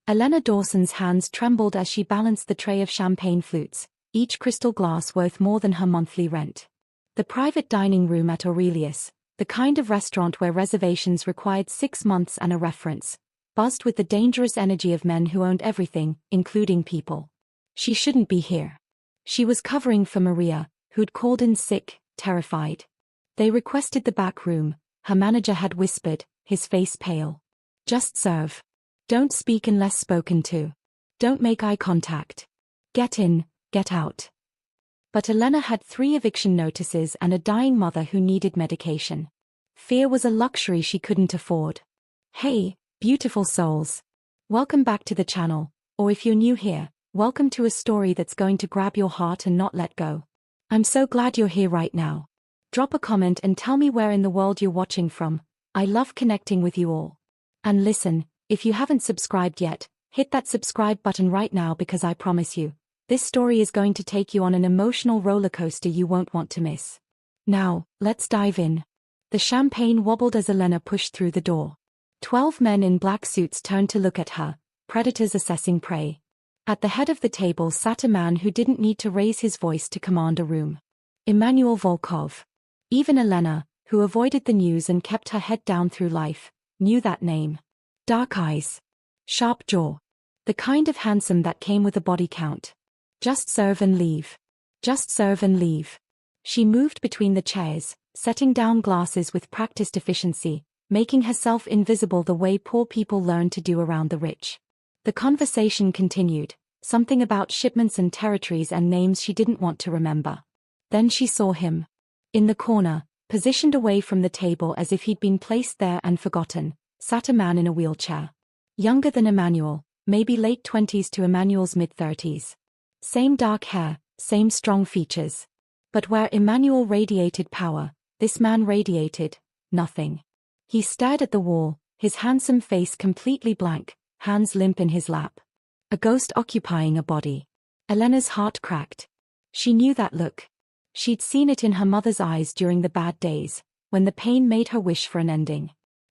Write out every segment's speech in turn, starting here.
Elena Dawson's hands trembled as she balanced the tray of champagne flutes, each crystal glass worth more than her monthly rent. The private dining room at Aurelius, the kind of restaurant where reservations required 6 months and a reference, buzzed with the dangerous energy of men who owned everything, including people. She shouldn't be here. She was covering for Maria, who'd called in sick, terrified. They requested the back room, her manager had whispered, his face pale. Just serve. Don't speak unless spoken to. Don't make eye contact. Get in, get out. But Elena had 3 eviction notices and a dying mother who needed medication. Fear was a luxury she couldn't afford. Hey, beautiful souls. Welcome back to the channel, or if you're new here, welcome to a story that's going to grab your heart and not let go. I'm so glad you're here right now. Drop a comment and tell me where in the world you're watching from. I love connecting with you all. And listen, if you haven't subscribed yet, hit that subscribe button right now because I promise you, this story is going to take you on an emotional roller coaster you won't want to miss. Now, let's dive in. The champagne wobbled as Elena pushed through the door. 12 men in black suits turned to look at her, predators assessing prey. At the head of the table sat a man who didn't need to raise his voice to command a room. Emmanuel Volkov. Even Elena, who avoided the news and kept her head down through life, knew that name. Dark eyes. Sharp jaw. The kind of handsome that came with a body count. Just serve and leave. Just serve and leave. She moved between the chairs, setting down glasses with practiced efficiency, making herself invisible the way poor people learn to do around the rich. The conversation continued, something about shipments and territories and names she didn't want to remember. Then she saw him. In the corner, positioned away from the table as if he'd been placed there and forgotten, sat a man in a wheelchair. Younger than Emmanuel, maybe late 20s to Emmanuel's mid-30s. Same dark hair, same strong features. But where Emmanuel radiated power, this man radiated nothing. He stared at the wall, his handsome face completely blank, hands limp in his lap. A ghost occupying a body. Elena's heart cracked. She knew that look. She'd seen it in her mother's eyes during the bad days, when the pain made her wish for an ending.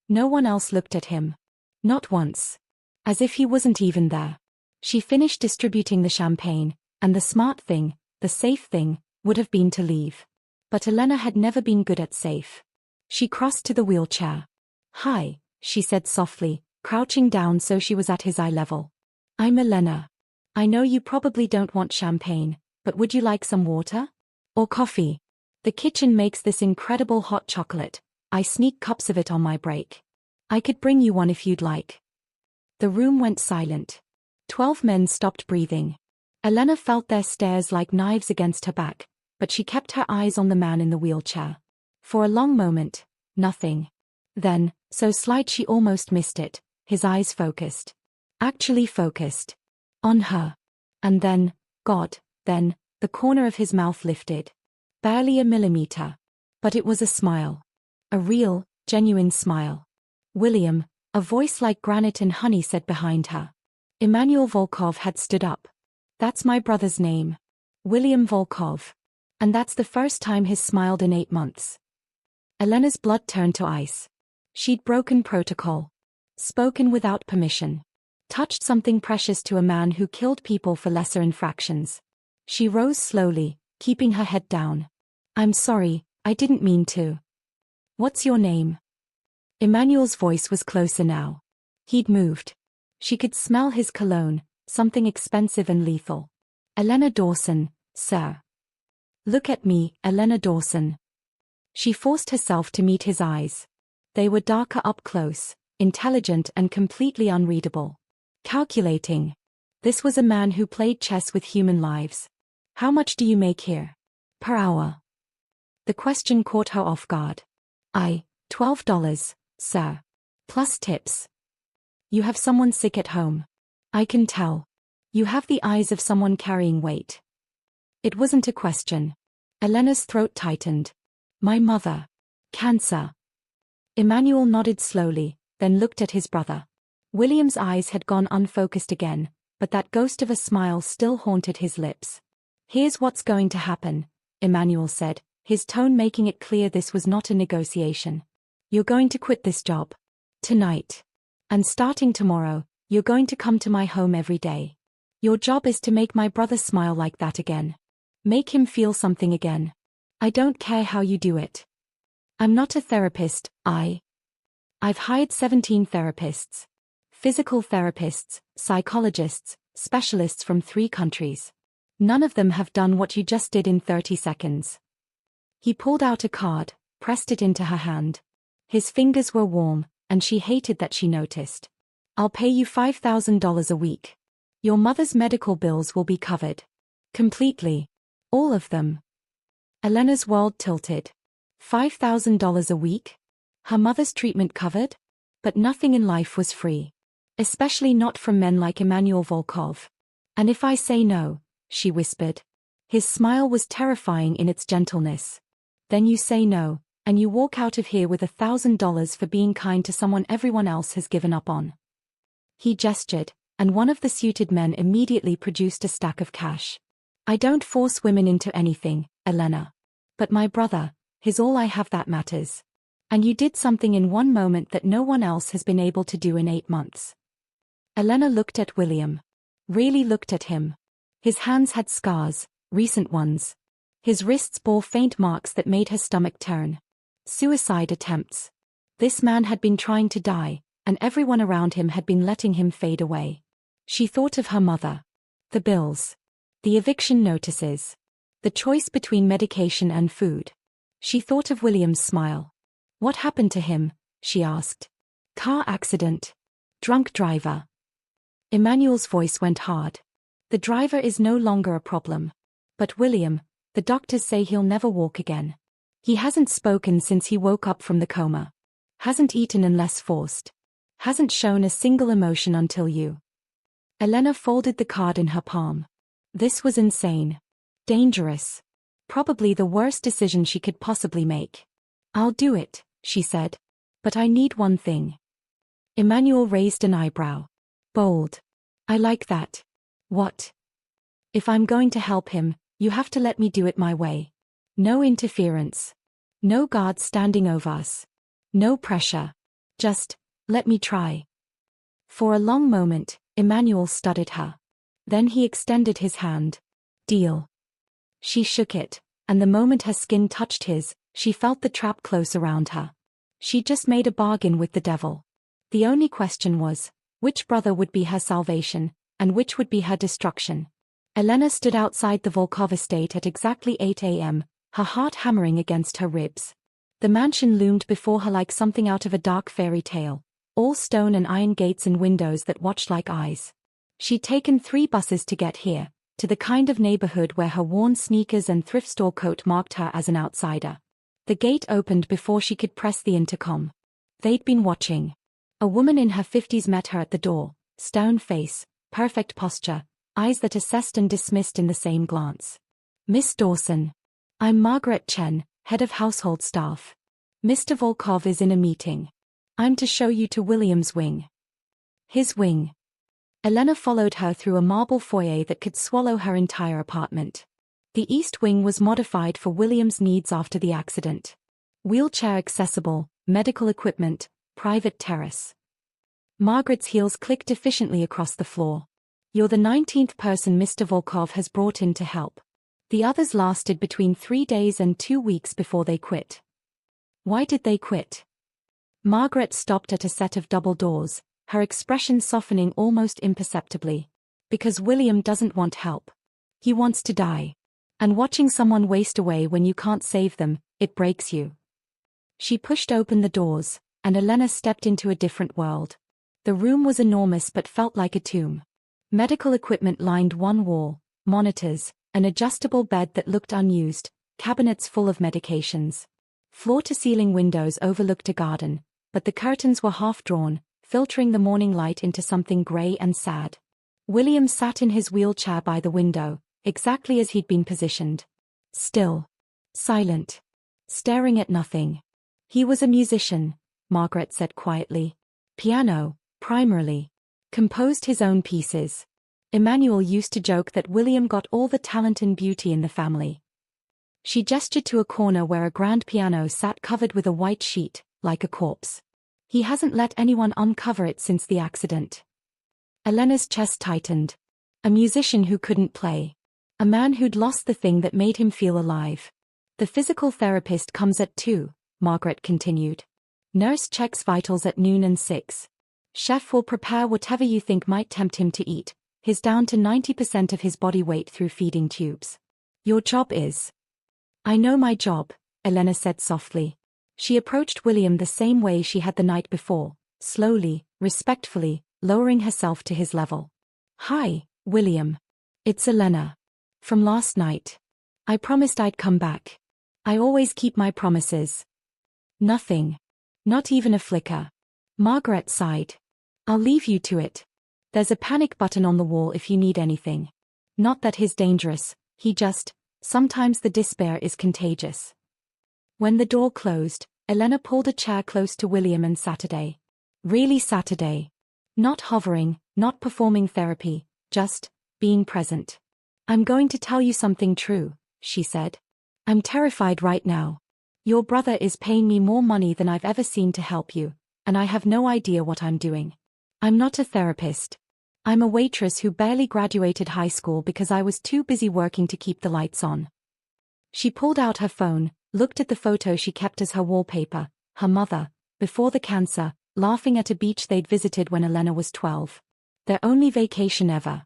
No one else looked at him. Not once. As if he wasn't even there. She finished distributing the champagne, and the smart thing, the safe thing, would have been to leave. But Elena had never been good at safe. She crossed to the wheelchair. Hi, she said softly, crouching down so she was at his eye level. I'm Elena. I know you probably don't want champagne, but would you like some water? Or coffee? The kitchen makes this incredible hot chocolate. I sneak cups of it on my break. I could bring you one if you'd like. The room went silent. 12 men stopped breathing. Elena felt their stares like knives against her back, but she kept her eyes on the man in the wheelchair. For a long moment, nothing. Then, so slight she almost missed it, his eyes focused. Actually focused. On her. And then, the corner of his mouth lifted. Barely a millimeter. But it was a smile. A real, genuine smile. William, a voice like granite and honey said behind her. Emmanuel Volkov had stood up. That's my brother's name. William Volkov. And that's the first time he's smiled in 8 months. Elena's blood turned to ice. She'd broken protocol. Spoken without permission. Touched something precious to a man who killed people for lesser infractions. She rose slowly, keeping her head down. I'm sorry, I didn't mean to. What's your name? Emmanuel's voice was closer now. He'd moved. She could smell his cologne, something expensive and lethal. Elena Dawson, sir. Look at me, Elena Dawson. She forced herself to meet his eyes. They were darker up close, intelligent and completely unreadable. Calculating. This was a man who played chess with human lives. How much do you make here? Per hour. The question caught her off guard. $12, sir. Plus tips. You have someone sick at home. I can tell. You have the eyes of someone carrying weight. It wasn't a question. Elena's throat tightened. My mother. Cancer. Emmanuel nodded slowly, then looked at his brother. William's eyes had gone unfocused again, but that ghost of a smile still haunted his lips. Here's what's going to happen, Emmanuel said, his tone making it clear this was not a negotiation. You're going to quit this job. Tonight. And starting tomorrow, You're going to come to my home every day. Your job is to make my brother smile like that again. Make him feel something again. I don't care how you do it. I'm not a therapist, I've hired 17 therapists. Physical therapists, psychologists, specialists from 3 countries. None of them have done what you just did in 30 seconds. He pulled out a card, pressed it into her hand. His fingers were warm, and she hated that she noticed. I'll pay you $5,000 a week. Your mother's medical bills will be covered. Completely. All of them. Elena's world tilted. $5,000 a week? Her mother's treatment covered? But nothing in life was free. Especially not from men like Emmanuel Volkov. And if I say no, she whispered. His smile was terrifying in its gentleness. Then you say no, and you walk out of here with $1,000 for being kind to someone everyone else has given up on. He gestured, and one of the suited men immediately produced a stack of cash. I don't force women into anything, Elena. But my brother, he's all I have that matters. And you did something in one moment that no one else has been able to do in 8 months. Elena looked at William. Really looked at him. His hands had scars, recent ones. His wrists bore faint marks that made her stomach turn. Suicide attempts. This man had been trying to die, and everyone around him had been letting him fade away. She thought of her mother. The bills. The eviction notices. The choice between medication and food. She thought of William's smile. What happened to him? She asked. Car accident. Drunk driver. Emmanuel's voice went hard. The driver is no longer a problem. But William, the doctors say he'll never walk again. He hasn't spoken since he woke up from the coma. Hasn't eaten unless forced. Hasn't shown a single emotion until you. Elena folded the card in her palm. This was insane. Dangerous. Probably the worst decision she could possibly make. I'll do it, she said. But I need one thing. Emmanuel raised an eyebrow. Bold. I like that. What? If I'm going to help him, you have to let me do it my way. No interference. No guards standing over us. No pressure. Just, let me try. For a long moment, Emmanuel studied her. Then he extended his hand. Deal. She shook it, and the moment her skin touched his, she felt the trap close around her. She just made a bargain with the devil. The only question was, which brother would be her salvation, and which would be her destruction? Elena stood outside the Volkov estate at exactly 8 a.m., her heart hammering against her ribs. The mansion loomed before her like something out of a dark fairy tale, all stone and iron gates and windows that watched like eyes. She'd taken 3 buses to get here, to the kind of neighborhood where her worn sneakers and thrift store coat marked her as an outsider. The gate opened before she could press the intercom. They'd been watching. A woman in her 50s met her at the door, stone face, perfect posture, eyes that assessed and dismissed in the same glance. Miss Dawson. I'm Margaret Chen, head of household staff. Mr. Volkov is in a meeting. I'm to show you to William's wing. His wing. Elena followed her through a marble foyer that could swallow her entire apartment. The east wing was modified for William's needs after the accident. Wheelchair accessible, medical equipment, private terrace. Margaret's heels clicked efficiently across the floor. You're the 19th person Mr. Volkov has brought in to help. The others lasted between 3 days and 2 weeks before they quit. Why did they quit? Margaret stopped at a set of double doors, her expression softening almost imperceptibly. Because William doesn't want help. He wants to die. And watching someone waste away when you can't save them, it breaks you. She pushed open the doors, and Elena stepped into a different world. The room was enormous but felt like a tomb. Medical equipment lined one wall, monitors, an adjustable bed that looked unused, cabinets full of medications. Floor-to-ceiling windows overlooked a garden, but the curtains were half-drawn, filtering the morning light into something grey and sad. William sat in his wheelchair by the window, exactly as he'd been positioned. Still. Silent. Staring at nothing. He was a musician, Margaret said quietly. Piano, primarily. Composed his own pieces. Emmanuel used to joke that William got all the talent and beauty in the family. She gestured to a corner where a grand piano sat covered with a white sheet, like a corpse. He hasn't let anyone uncover it since the accident. Elena's chest tightened. A musician who couldn't play. A man who'd lost the thing that made him feel alive. The physical therapist comes at 2, Margaret continued. Nurse checks vitals at noon and 6. Chef will prepare whatever you think might tempt him to eat. He's down to 90% of his body weight through feeding tubes. Your job is. I know my job, Elena said softly. She approached William the same way she had the night before, slowly, respectfully, lowering herself to his level. Hi, William. It's Elena. From last night. I promised I'd come back. I always keep my promises. Nothing. Not even a flicker. Margaret sighed. I'll leave you to it. There's a panic button on the wall if you need anything. Not that he's dangerous, he just, sometimes the despair is contagious. When the door closed, Elena pulled a chair close to William and Saturday. Really Saturday. Not hovering, not performing therapy, just being present. I'm going to tell you something true, she said. I'm terrified right now. Your brother is paying me more money than I've ever seen to help you, and I have no idea what I'm doing. I'm not a therapist. I'm a waitress who barely graduated high school because I was too busy working to keep the lights on. She pulled out her phone, looked at the photo she kept as her wallpaper, her mother, before the cancer, laughing at a beach they'd visited when Elena was 12. Their only vacation ever.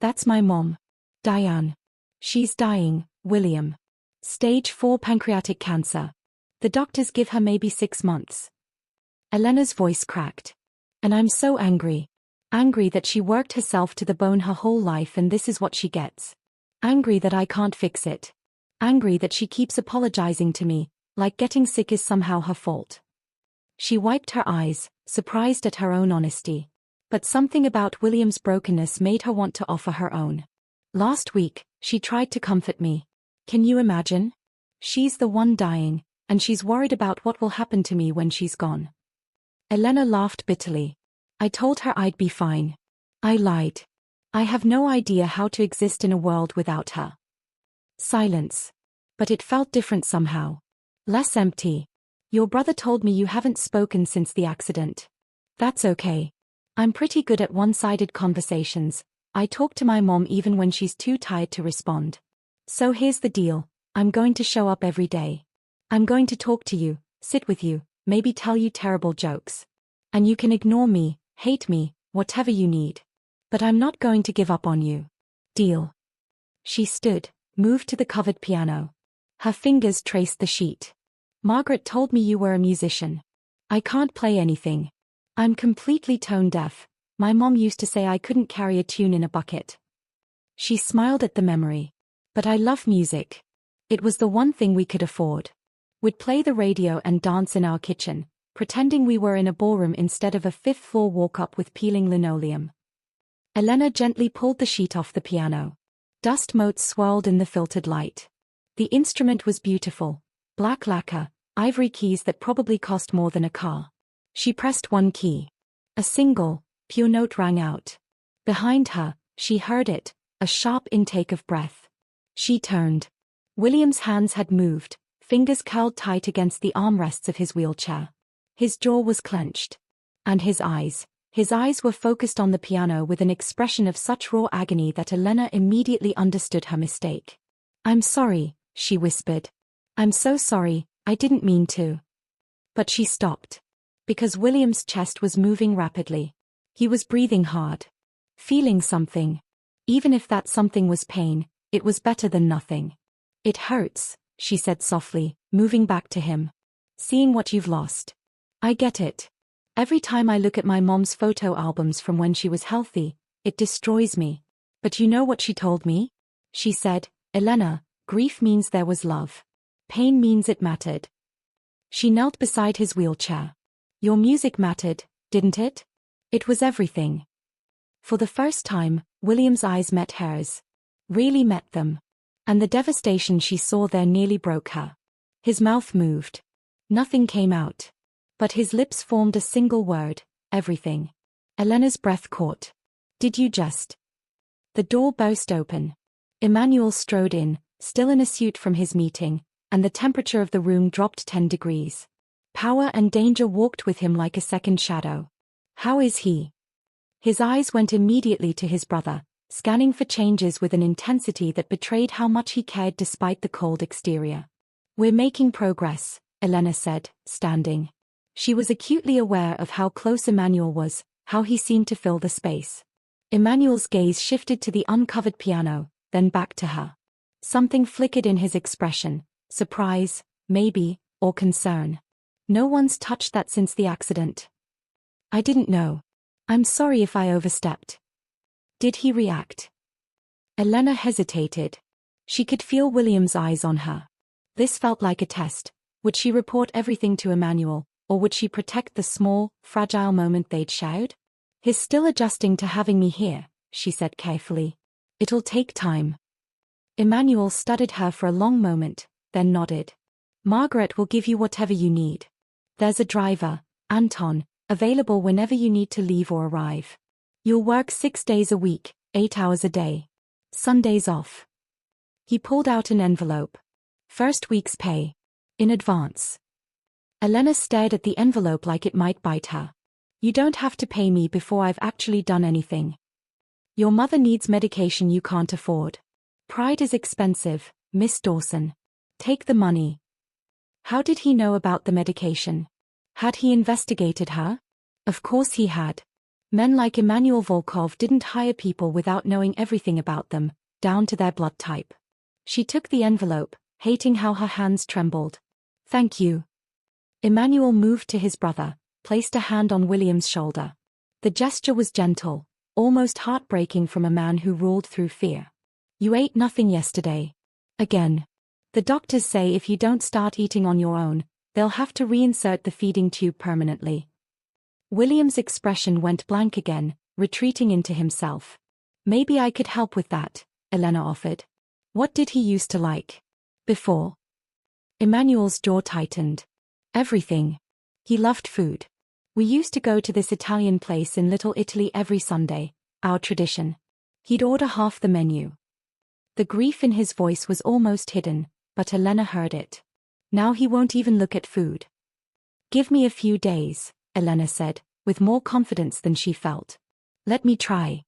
That's my mom. Diane. She's dying, William. Stage 4 pancreatic cancer. The doctors give her maybe 6 months. Elena's voice cracked. And I'm so angry. Angry that she worked herself to the bone her whole life and this is what she gets. Angry that I can't fix it. Angry that she keeps apologizing to me, like getting sick is somehow her fault. She wiped her eyes, surprised at her own honesty. But something about William's brokenness made her want to offer her own. Last week, she tried to comfort me. Can you imagine? She's the one dying, and she's worried about what will happen to me when she's gone. Elena laughed bitterly. I told her I'd be fine. I lied. I have no idea how to exist in a world without her. Silence. But it felt different somehow. Less empty. Your brother told me you haven't spoken since the accident. That's okay. I'm pretty good at one-sided conversations. I talk to my mom even when she's too tired to respond. So here's the deal. I'm going to show up every day. I'm going to talk to you, sit with you, maybe tell you terrible jokes. And you can ignore me, hate me, whatever you need. But I'm not going to give up on you. Deal? She stood, moved to the covered piano. Her fingers traced the sheet. Margaret told me you were a musician. I can't play anything. I'm completely tone deaf. My mom used to say I couldn't carry a tune in a bucket. She smiled at the memory. But I love music. It was the one thing we could afford. We'd play the radio and dance in our kitchen, pretending we were in a ballroom instead of a fifth-floor walk-up with peeling linoleum. Elena gently pulled the sheet off the piano. Dust motes swirled in the filtered light. The instrument was beautiful. Black lacquer, ivory keys that probably cost more than a car. She pressed one key. A single, pure note rang out. Behind her, she heard it, a sharp intake of breath. She turned. William's hands had moved, fingers curled tight against the armrests of his wheelchair. His jaw was clenched. And his eyes were focused on the piano with an expression of such raw agony that Elena immediately understood her mistake. I'm sorry, she whispered. I'm so sorry, I didn't mean to. But she stopped. Because William's chest was moving rapidly. He was breathing hard. Feeling something. Even if that something was pain, it was better than nothing. It hurts, she said softly, moving back to him. Seeing what you've lost. I get it. Every time I look at my mom's photo albums from when she was healthy, it destroys me. But you know what she told me? She said, Elena, grief means there was love. Pain means it mattered. She knelt beside his wheelchair. Your music mattered, didn't it? It was everything. For the first time, William's eyes met hers. Really met them. And the devastation she saw there nearly broke her. His mouth moved. Nothing came out. But his lips formed a single word, everything. Elena's breath caught. Did you just? The door burst open. Emmanuel strode in, still in a suit from his meeting, and the temperature of the room dropped 10 degrees. Power and danger walked with him like a second shadow. How is he? His eyes went immediately to his brother, scanning for changes with an intensity that betrayed how much he cared despite the cold exterior. "We're making progress," Elena said, standing. She was acutely aware of how close Emmanuel was, how he seemed to fill the space. Emmanuel's gaze shifted to the uncovered piano, then back to her. Something flickered in his expression, surprise, maybe, or concern. "No one's touched that since the accident." "I didn't know. I'm sorry if I overstepped." Did he react? Elena hesitated. She could feel William's eyes on her. This felt like a test. Would she report everything to Emmanuel, or would she protect the small, fragile moment they'd shared? "He's still adjusting to having me here," she said carefully. "It'll take time." Emmanuel studied her for a long moment, then nodded. "Margaret will give you whatever you need. There's a driver, Anton, available whenever you need to leave or arrive. You'll work 6 days a week, 8 hours a day. Sundays off." He pulled out an envelope. "First week's pay. In advance." Elena stared at the envelope like it might bite her. "You don't have to pay me before I've actually done anything. Your mother needs medication you can't afford. Pride is expensive, Miss Dawson. Take the money." How did he know about the medication? Had he investigated her? Of course he had. Men like Emmanuel Volkov didn't hire people without knowing everything about them, down to their blood type. She took the envelope, hating how her hands trembled. "Thank you." Emmanuel moved to his brother, placed a hand on William's shoulder. The gesture was gentle, almost heartbreaking from a man who ruled through fear. "You ate nothing yesterday. Again. The doctors say if you don't start eating on your own, they'll have to reinsert the feeding tube permanently." William's expression went blank again, retreating into himself. "Maybe I could help with that," Elena offered. "What did he used to like before?" Emmanuel's jaw tightened. "Everything. He loved food. We used to go to this Italian place in Little Italy every Sunday, our tradition. He'd order half the menu." The grief in his voice was almost hidden, but Elena heard it. "Now he won't even look at food." "Give me a few days," Elena said, with more confidence than she felt. "Let me try."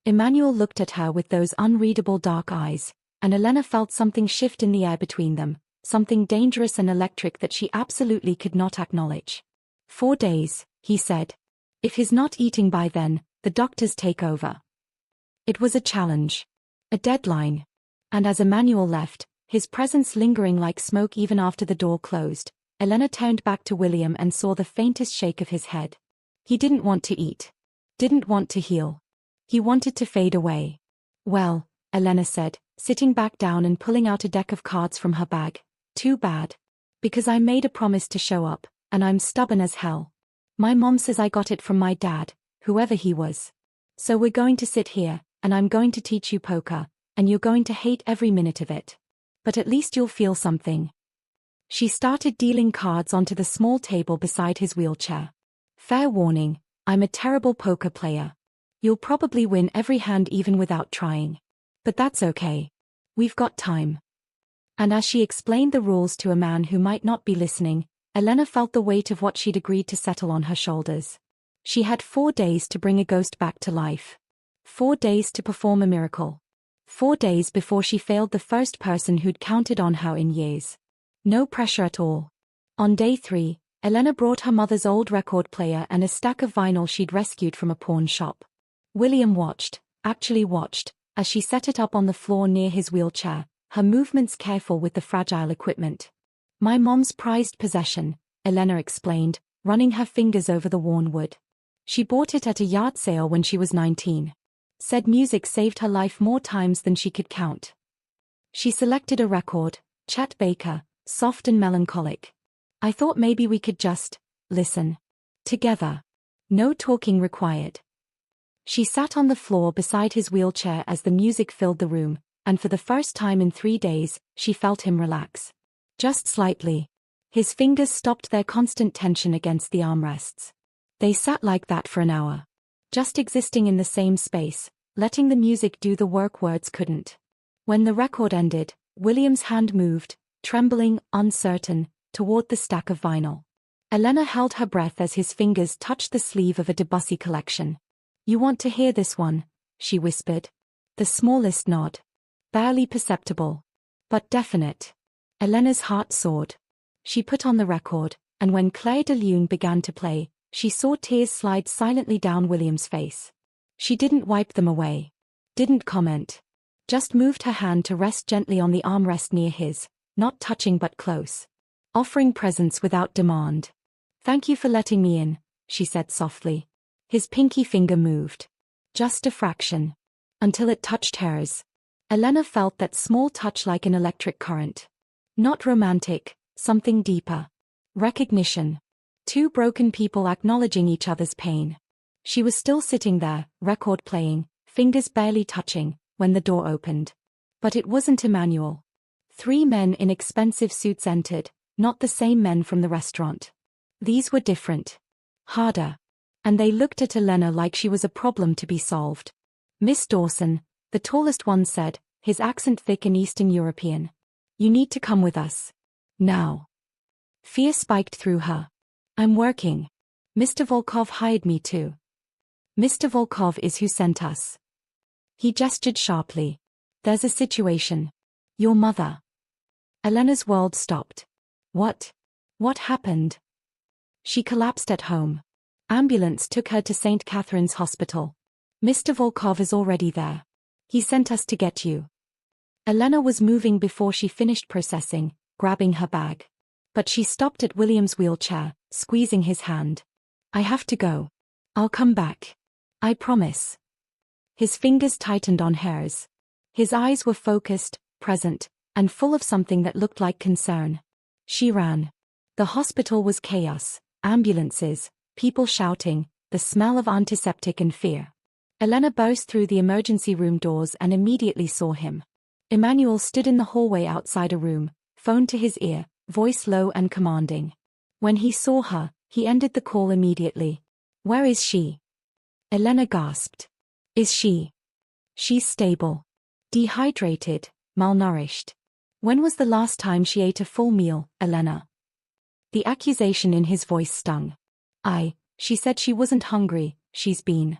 Emmanuel looked at her with those unreadable dark eyes, and Elena felt something shift in the air between them, something dangerous and electric that she absolutely could not acknowledge. 4 days, he said. "If he's not eating by then, the doctors take over." It was a challenge. A deadline. And as Emmanuel left, his presence lingering like smoke even after the door closed, Elena turned back to William and saw the faintest shake of his head. He didn't want to eat. Didn't want to heal. He wanted to fade away. "Well," Elena said, sitting back down and pulling out a deck of cards from her bag. "Too bad. Because I made a promise to show up, and I'm stubborn as hell. My mom says I got it from my dad, whoever he was. So we're going to sit here, and I'm going to teach you poker, and you're going to hate every minute of it. But at least you'll feel something." She started dealing cards onto the small table beside his wheelchair. "Fair warning, I'm a terrible poker player. You'll probably win every hand even without trying. But that's okay. We've got time." And as she explained the rules to a man who might not be listening, Elena felt the weight of what she'd agreed to settle on her shoulders. She had 4 days to bring a ghost back to life. 4 days to perform a miracle. 4 days before she failed the first person who'd counted on her in years. No pressure at all. On day 3, Elena brought her mother's old record player and a stack of vinyl she'd rescued from a pawn shop. William watched, actually watched, as she set it up on the floor near his wheelchair, her movements careful with the fragile equipment. "My mom's prized possession," Elena explained, running her fingers over the worn wood. "She bought it at a yard sale when she was 19. Said music saved her life more times than she could count." She selected a record, Chet Baker, soft and melancholic. "I thought maybe we could just listen together. No talking required." She sat on the floor beside his wheelchair as the music filled the room, and for the first time in 3 days, she felt him relax. Just slightly. His fingers stopped their constant tension against the armrests. They sat like that for an hour. Just existing in the same space, letting the music do the work words couldn't. When the record ended, William's hand moved, trembling, uncertain, toward the stack of vinyl. Elena held her breath as his fingers touched the sleeve of a Debussy collection. You want to hear this one? She whispered. The smallest nod. Barely perceptible. But definite. Elena's heart soared. She put on the record, and when Claire de Lune began to play, she saw tears slide silently down William's face. She didn't wipe them away. Didn't comment. Just moved her hand to rest gently on the armrest near his, not touching but close. Offering presence without demand. Thank you for letting me in, she said softly. His pinky finger moved. Just a fraction. Until it touched hers. Elena felt that small touch like an electric current. Not romantic, something deeper. Recognition. Two broken people acknowledging each other's pain. She was still sitting there, record playing, fingers barely touching, when the door opened. But it wasn't Emmanuel. 3 men in expensive suits entered, not the same men from the restaurant. These were different. Harder. And they looked at Elena like she was a problem to be solved. Miss Dawson, the tallest one said, his accent thick and Eastern European. You need to come with us. Now. Fear spiked through her. I'm working. Mr. Volkov hired me too. Mr. Volkov is who sent us. He gestured sharply. There's a situation. Your mother. Elena's world stopped. What? What happened? She collapsed at home. Ambulance took her to St. Catherine's Hospital. Mr. Volkov is already there. He sent us to get you. Elena was moving before she finished processing, grabbing her bag. But she stopped at William's wheelchair, squeezing his hand. I have to go. I'll come back. I promise. His fingers tightened on hers. His eyes were focused, present, and full of something that looked like concern. She ran. The hospital was chaos, ambulances, people shouting, the smell of antiseptic and fear. Elena burst through the emergency room doors and immediately saw him. Emmanuel stood in the hallway outside a room, phone to his ear, voice low and commanding. When he saw her, he ended the call immediately. Where is she? Elena gasped. Is she? She's stable. Dehydrated, malnourished. When was the last time she ate a full meal, Elena? The accusation in his voice stung. She said she wasn't hungry, she's been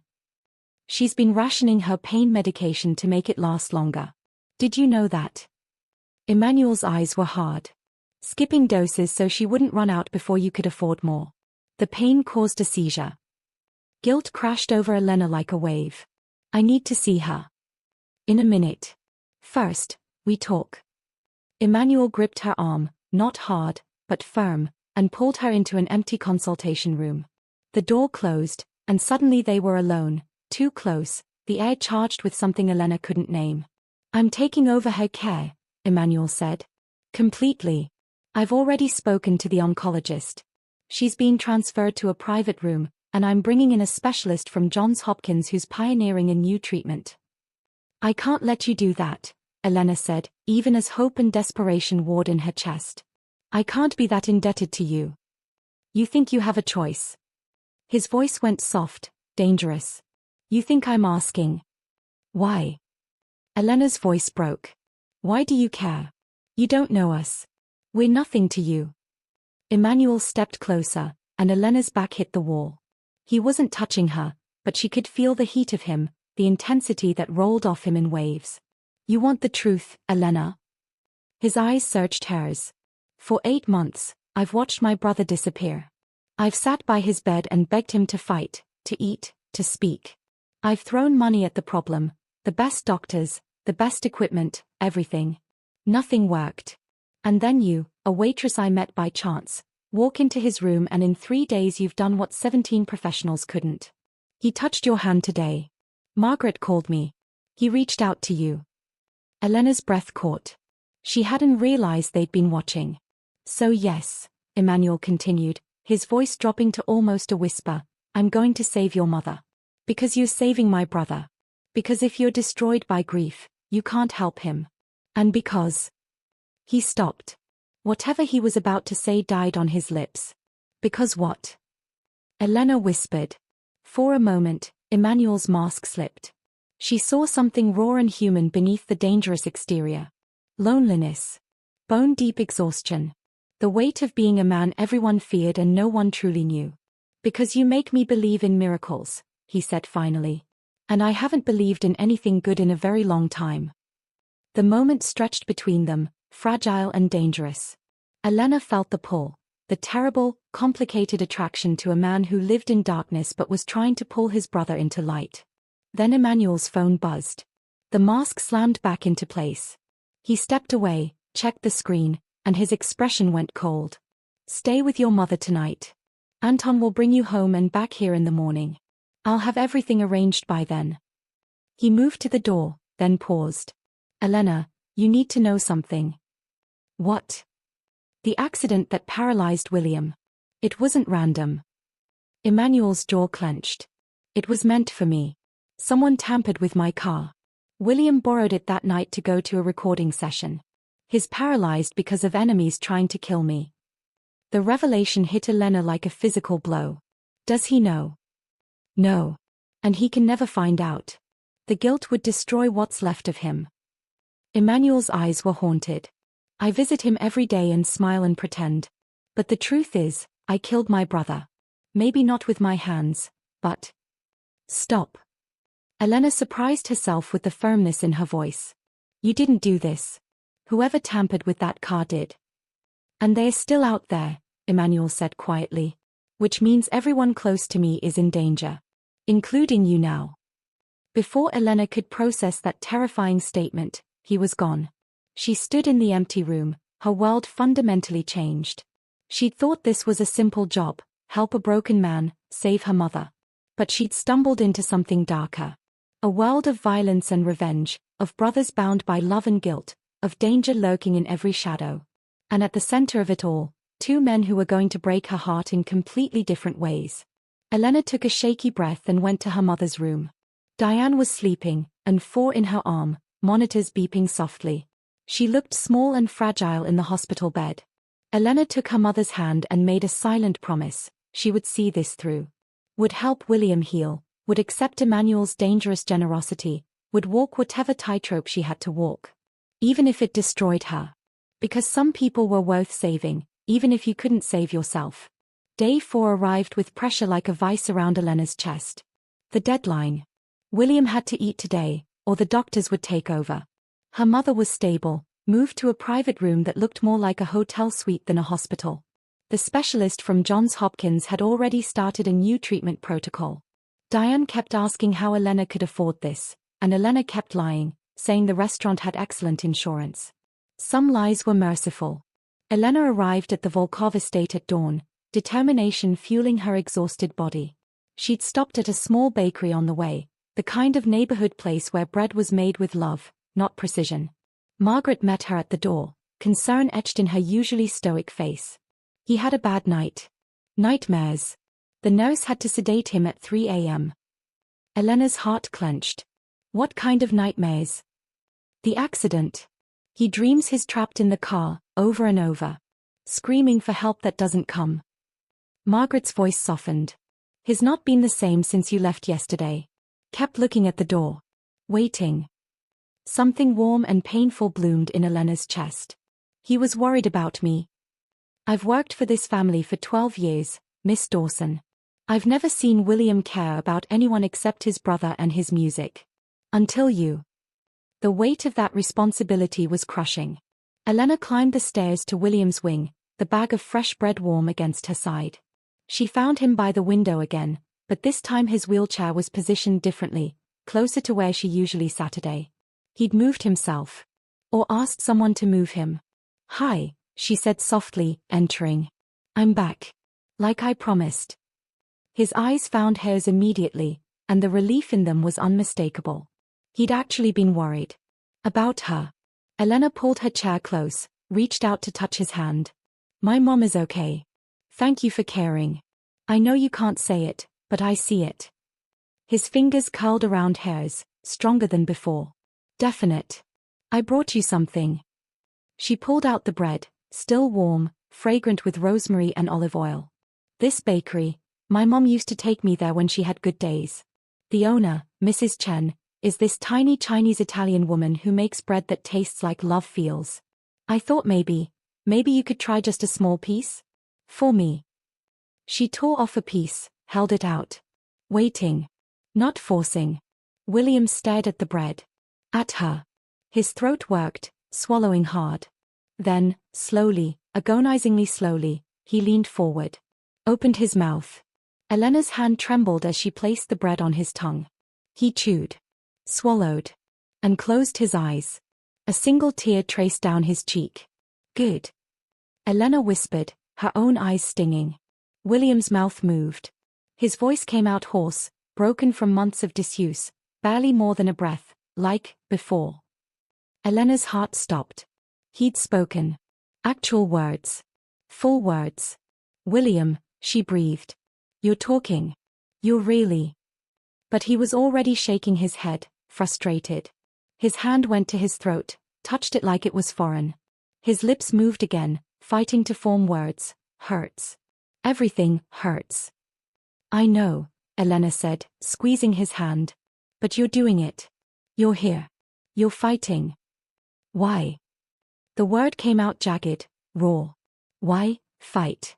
rationing her pain medication to make it last longer. Did you know that? Emmanuel's eyes were hard. Skipping doses so she wouldn't run out before you could afford more. The pain caused a seizure. Guilt crashed over Elena like a wave. I need to see her. In a minute. First, we talk. Emmanuel gripped her arm, not hard, but firm, and pulled her into an empty consultation room. The door closed, and suddenly they were alone, too close, the air charged with something Elena couldn't name. I'm taking over her care, Emmanuel said. Completely. I've already spoken to the oncologist. She's being transferred to a private room, and I'm bringing in a specialist from Johns Hopkins who's pioneering a new treatment. I can't let you do that, Elena said, even as hope and desperation warred in her chest. I can't be that indebted to you. You think you have a choice. His voice went soft, dangerous. You think I'm asking? Why? Elena's voice broke. Why do you care? You don't know us. We're nothing to you. Emmanuel stepped closer, and Elena's back hit the wall. He wasn't touching her, but she could feel the heat of him, the intensity that rolled off him in waves. You want the truth, Elena? His eyes searched hers. For 8 months, I've watched my brother disappear. I've sat by his bed and begged him to fight, to eat, to speak. I've thrown money at the problem, the best doctors, the best equipment, everything. Nothing worked. And then you, a waitress I met by chance, walk into his room and in 3 days you've done what 17 professionals couldn't. He touched your hand today. Margaret called me. He reached out to you. Elena's breath caught. She hadn't realized they'd been watching. So yes, Emmanuel continued, his voice dropping to almost a whisper, I'm going to save your mother. Because you're saving my brother. Because if you're destroyed by grief, you can't help him. And because... He stopped. Whatever he was about to say died on his lips. Because what? Elena whispered. For a moment, Emmanuel's mask slipped. She saw something raw and human beneath the dangerous exterior. Loneliness. Bone-deep exhaustion. The weight of being a man everyone feared and no one truly knew. Because you make me believe in miracles, he said finally. And I haven't believed in anything good in a very long time. The moment stretched between them, fragile and dangerous. Elena felt the pull, the terrible, complicated attraction to a man who lived in darkness but was trying to pull his brother into light. Then Emmanuel's phone buzzed. The mask slammed back into place. He stepped away, checked the screen, and his expression went cold. Stay with your mother tonight. Anton will bring you home and back here in the morning. I'll have everything arranged by then. He moved to the door, then paused. Elena, you need to know something. What? The accident that paralyzed William. It wasn't random. Emmanuel's jaw clenched. It was meant for me. Someone tampered with my car. William borrowed it that night to go to a recording session. He's paralyzed because of enemies trying to kill me. The revelation hit Elena like a physical blow. Does he know? No. And he can never find out. The guilt would destroy what's left of him. Emmanuel's eyes were haunted. I visit him every day and smile and pretend. But the truth is, I killed my brother. Maybe not with my hands, but... Stop. Elena surprised herself with the firmness in her voice. You didn't do this. Whoever tampered with that car did. And they're still out there, Emmanuel said quietly. Which means everyone close to me is in danger. Including you now. Before Elena could process that terrifying statement, he was gone. She stood in the empty room, her world fundamentally changed. She'd thought this was a simple job, help a broken man, save her mother. But she'd stumbled into something darker. A world of violence and revenge, of brothers bound by love and guilt, of danger lurking in every shadow. And at the center of it all, two men who were going to break her heart in completely different ways. Elena took a shaky breath and went to her mother's room. Diane was sleeping, and 4 in her arm, monitors beeping softly. She looked small and fragile in the hospital bed. Elena took her mother's hand and made a silent promise. She would see this through. Would help William heal, would accept Emmanuel's dangerous generosity, would walk whatever tightrope she had to walk. Even if it destroyed her. Because some people were worth saving, even if you couldn't save yourself. Day 4 arrived with pressure like a vice around Elena's chest. The deadline. William had to eat today, or the doctors would take over. Her mother was stable, moved to a private room that looked more like a hotel suite than a hospital. The specialist from Johns Hopkins had already started a new treatment protocol. Diane kept asking how Elena could afford this, and Elena kept lying, saying the restaurant had excellent insurance. Some lies were merciful. Elena arrived at the Volkov estate at dawn, determination fueling her exhausted body. She'd stopped at a small bakery on the way, the kind of neighborhood place where bread was made with love, not precision. Margaret met her at the door, concern etched in her usually stoic face. He had a bad night. Nightmares. The nurse had to sedate him at 3 a.m. Elena's heart clenched. What kind of nightmares? The accident. He dreams he's trapped in the car, over and over. Screaming for help that doesn't come. Margaret's voice softened. He's not been the same since you left yesterday. Kept looking at the door. Waiting. Something warm and painful bloomed in Elena's chest. He was worried about me. I've worked for this family for 12 years, Miss Dawson. I've never seen William care about anyone except his brother and his music. Until you. The weight of that responsibility was crushing. Elena climbed the stairs to William's wing, the bag of fresh bread warm against her side. She found him by the window again, but this time his wheelchair was positioned differently, closer to where she usually sat today. He'd moved himself. Or asked someone to move him. Hi, she said softly, entering. I'm back. Like I promised. His eyes found hers immediately, and the relief in them was unmistakable. He'd actually been worried. About her. Elena pulled her chair close, reached out to touch his hand. My mom is okay. Thank you for caring. I know you can't say it, but I see it. His fingers curled around hers, stronger than before. Definite. I brought you something. She pulled out the bread, still warm, fragrant with rosemary and olive oil. This bakery, my mom used to take me there when she had good days. The owner, Mrs. Chen, is this tiny Chinese Italian woman who makes bread that tastes like love feels. I thought maybe you could try just a small piece? For me. She tore off a piece, held it out. Waiting. Not forcing. William stared at the bread. At her. His throat worked, swallowing hard. Then, slowly, agonizingly slowly, he leaned forward. Opened his mouth. Elena's hand trembled as she placed the bread on his tongue. He chewed. Swallowed. And closed his eyes. A single tear traced down his cheek. Good. Elena whispered, her own eyes stinging. William's mouth moved. His voice came out hoarse, broken from months of disuse, barely more than a breath, like before. Elena's heart stopped. He'd spoken. Actual words. Full words. William, she breathed. You're talking. You're really. But he was already shaking his head, frustrated. His hand went to his throat, touched it like it was foreign. His lips moved again, fighting to form words. Hurts. Everything hurts. I know, Elena said, squeezing his hand. But you're doing it. You're here. You're fighting. Why? The word came out jagged, raw. Why, fight?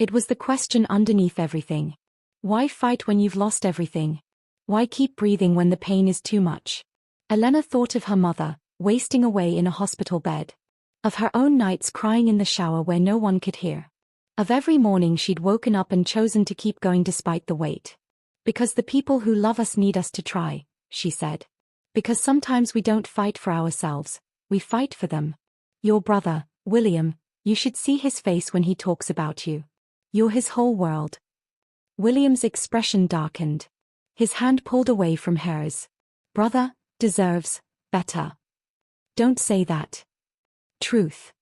It was the question underneath everything. Why fight when you've lost everything? Why keep breathing when the pain is too much? Elena thought of her mother, wasting away in a hospital bed. Of her own nights crying in the shower where no one could hear. Of every morning she'd woken up and chosen to keep going despite the weight. Because the people who love us need us to try, she said. Because sometimes we don't fight for ourselves, we fight for them. Your brother, William, you should see his face when he talks about you. You're his whole world. William's expression darkened. His hand pulled away from hers. Brother deserves better. Don't say that. Truth.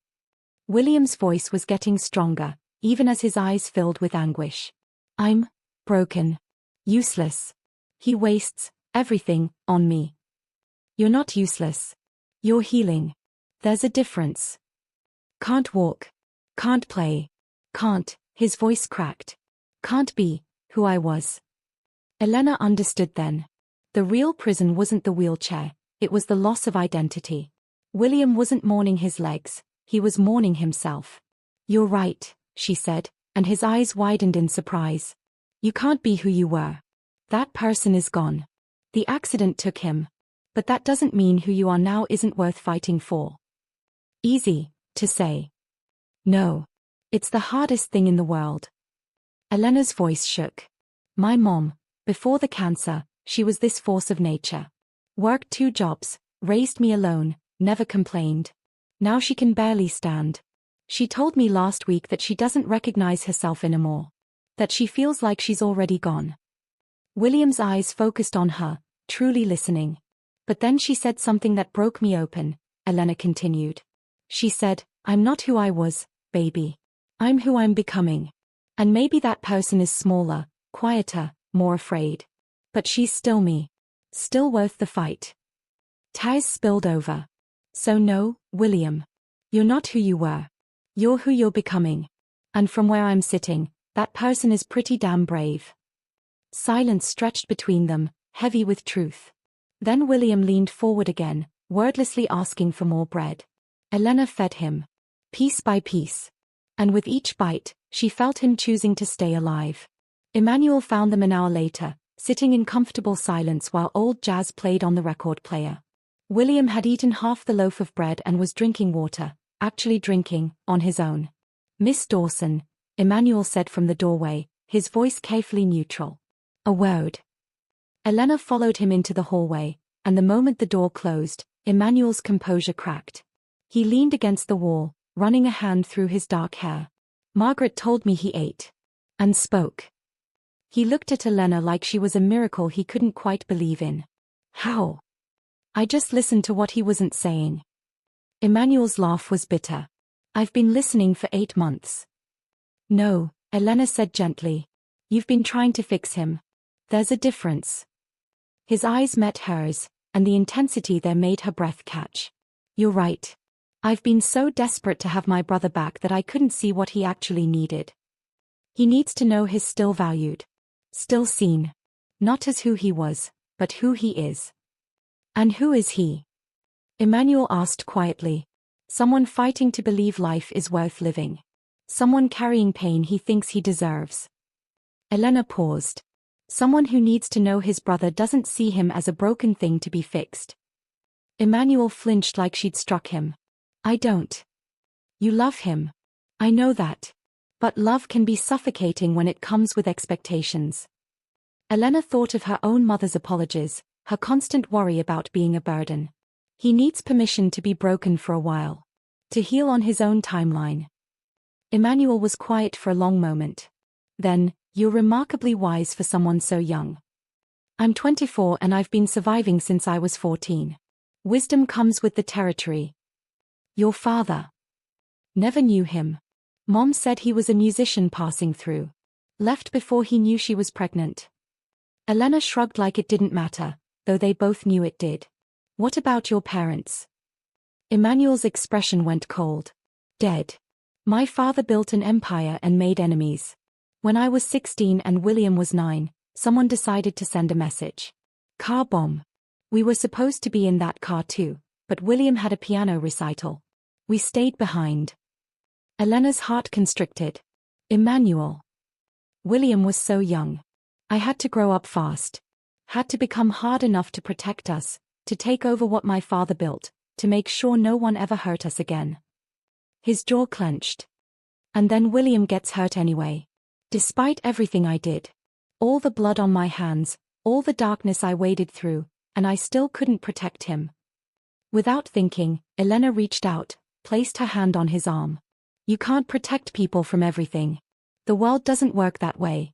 William's voice was getting stronger, even as his eyes filled with anguish. I'm broken. Useless. He wastes everything on me. You're not useless. You're healing. There's a difference. Can't walk. Can't play. Can't, his voice cracked. Can't be who I was. Elena understood then. The real prison wasn't the wheelchair, it was the loss of identity. William wasn't mourning his legs, he was mourning himself. You're right, she said, and his eyes widened in surprise. You can't be who you were. That person is gone. The accident took him. But that doesn't mean who you are now isn't worth fighting for. Easy to say. No. It's the hardest thing in the world. Elena's voice shook. My mom, before the cancer, she was this force of nature. Worked 2 jobs, raised me alone, never complained. Now she can barely stand. She told me last week that she doesn't recognize herself anymore. That she feels like she's already gone. William's eyes focused on her, truly listening. But then she said something that broke me open, Elena continued. She said, I'm not who I was, baby. I'm who I'm becoming. And maybe that person is smaller, quieter, more afraid. But she's still me. Still worth the fight. Tears spilled over. So no, William. You're not who you were. You're who you're becoming. And from where I'm sitting, that person is pretty damn brave. Silence stretched between them, heavy with truth. Then William leaned forward again, wordlessly asking for more bread. Elena fed him. Piece by piece. And with each bite, she felt him choosing to stay alive. Emmanuel found them an hour later, sitting in comfortable silence while old jazz played on the record player. William had eaten half the loaf of bread and was drinking water, actually drinking, on his own. Miss Dawson, Emmanuel said from the doorway, his voice carefully neutral. A word. Elena followed him into the hallway, and the moment the door closed, Emmanuel's composure cracked. He leaned against the wall, running a hand through his dark hair. Margaret told me he ate. And spoke. He looked at Elena like she was a miracle he couldn't quite believe in. How? I just listened to what he wasn't saying. Emmanuel's laugh was bitter. I've been listening for 8 months. No, Elena said gently. You've been trying to fix him. There's a difference. His eyes met hers, and the intensity there made her breath catch. You're right. I've been so desperate to have my brother back that I couldn't see what he actually needed. He needs to know he's still valued. Still seen. Not as who he was, but who he is. And who is he? Emmanuel asked quietly. Someone fighting to believe life is worth living. Someone carrying pain he thinks he deserves. Elena paused. Someone who needs to know his brother doesn't see him as a broken thing to be fixed. Emmanuel flinched like she'd struck him. I don't. You love him. I know that. But love can be suffocating when it comes with expectations. Elena thought of her own mother's apologies, her constant worry about being a burden. He needs permission to be broken for a while. To heal on his own timeline. Emmanuel was quiet for a long moment. Then, you're remarkably wise for someone so young. I'm 24 and I've been surviving since I was 14. Wisdom comes with the territory. Your father. Never knew him. Mom said he was a musician passing through. Left before he knew she was pregnant. Elena shrugged like it didn't matter, though they both knew it did. What about your parents? Emmanuel's expression went cold. Dead. My father built an empire and made enemies. When I was 16 and William was 9, someone decided to send a message. Car bomb. We were supposed to be in that car too, but William had a piano recital. We stayed behind. Elena's heart constricted. Emmanuel. William was so young. I had to grow up fast. Had to become hard enough to protect us, to take over what my father built, to make sure no one ever hurt us again. His jaw clenched. And then William gets hurt anyway. Despite everything I did. All the blood on my hands, all the darkness I waded through, and I still couldn't protect him. Without thinking, Elena reached out, placed her hand on his arm. You can't protect people from everything. The world doesn't work that way.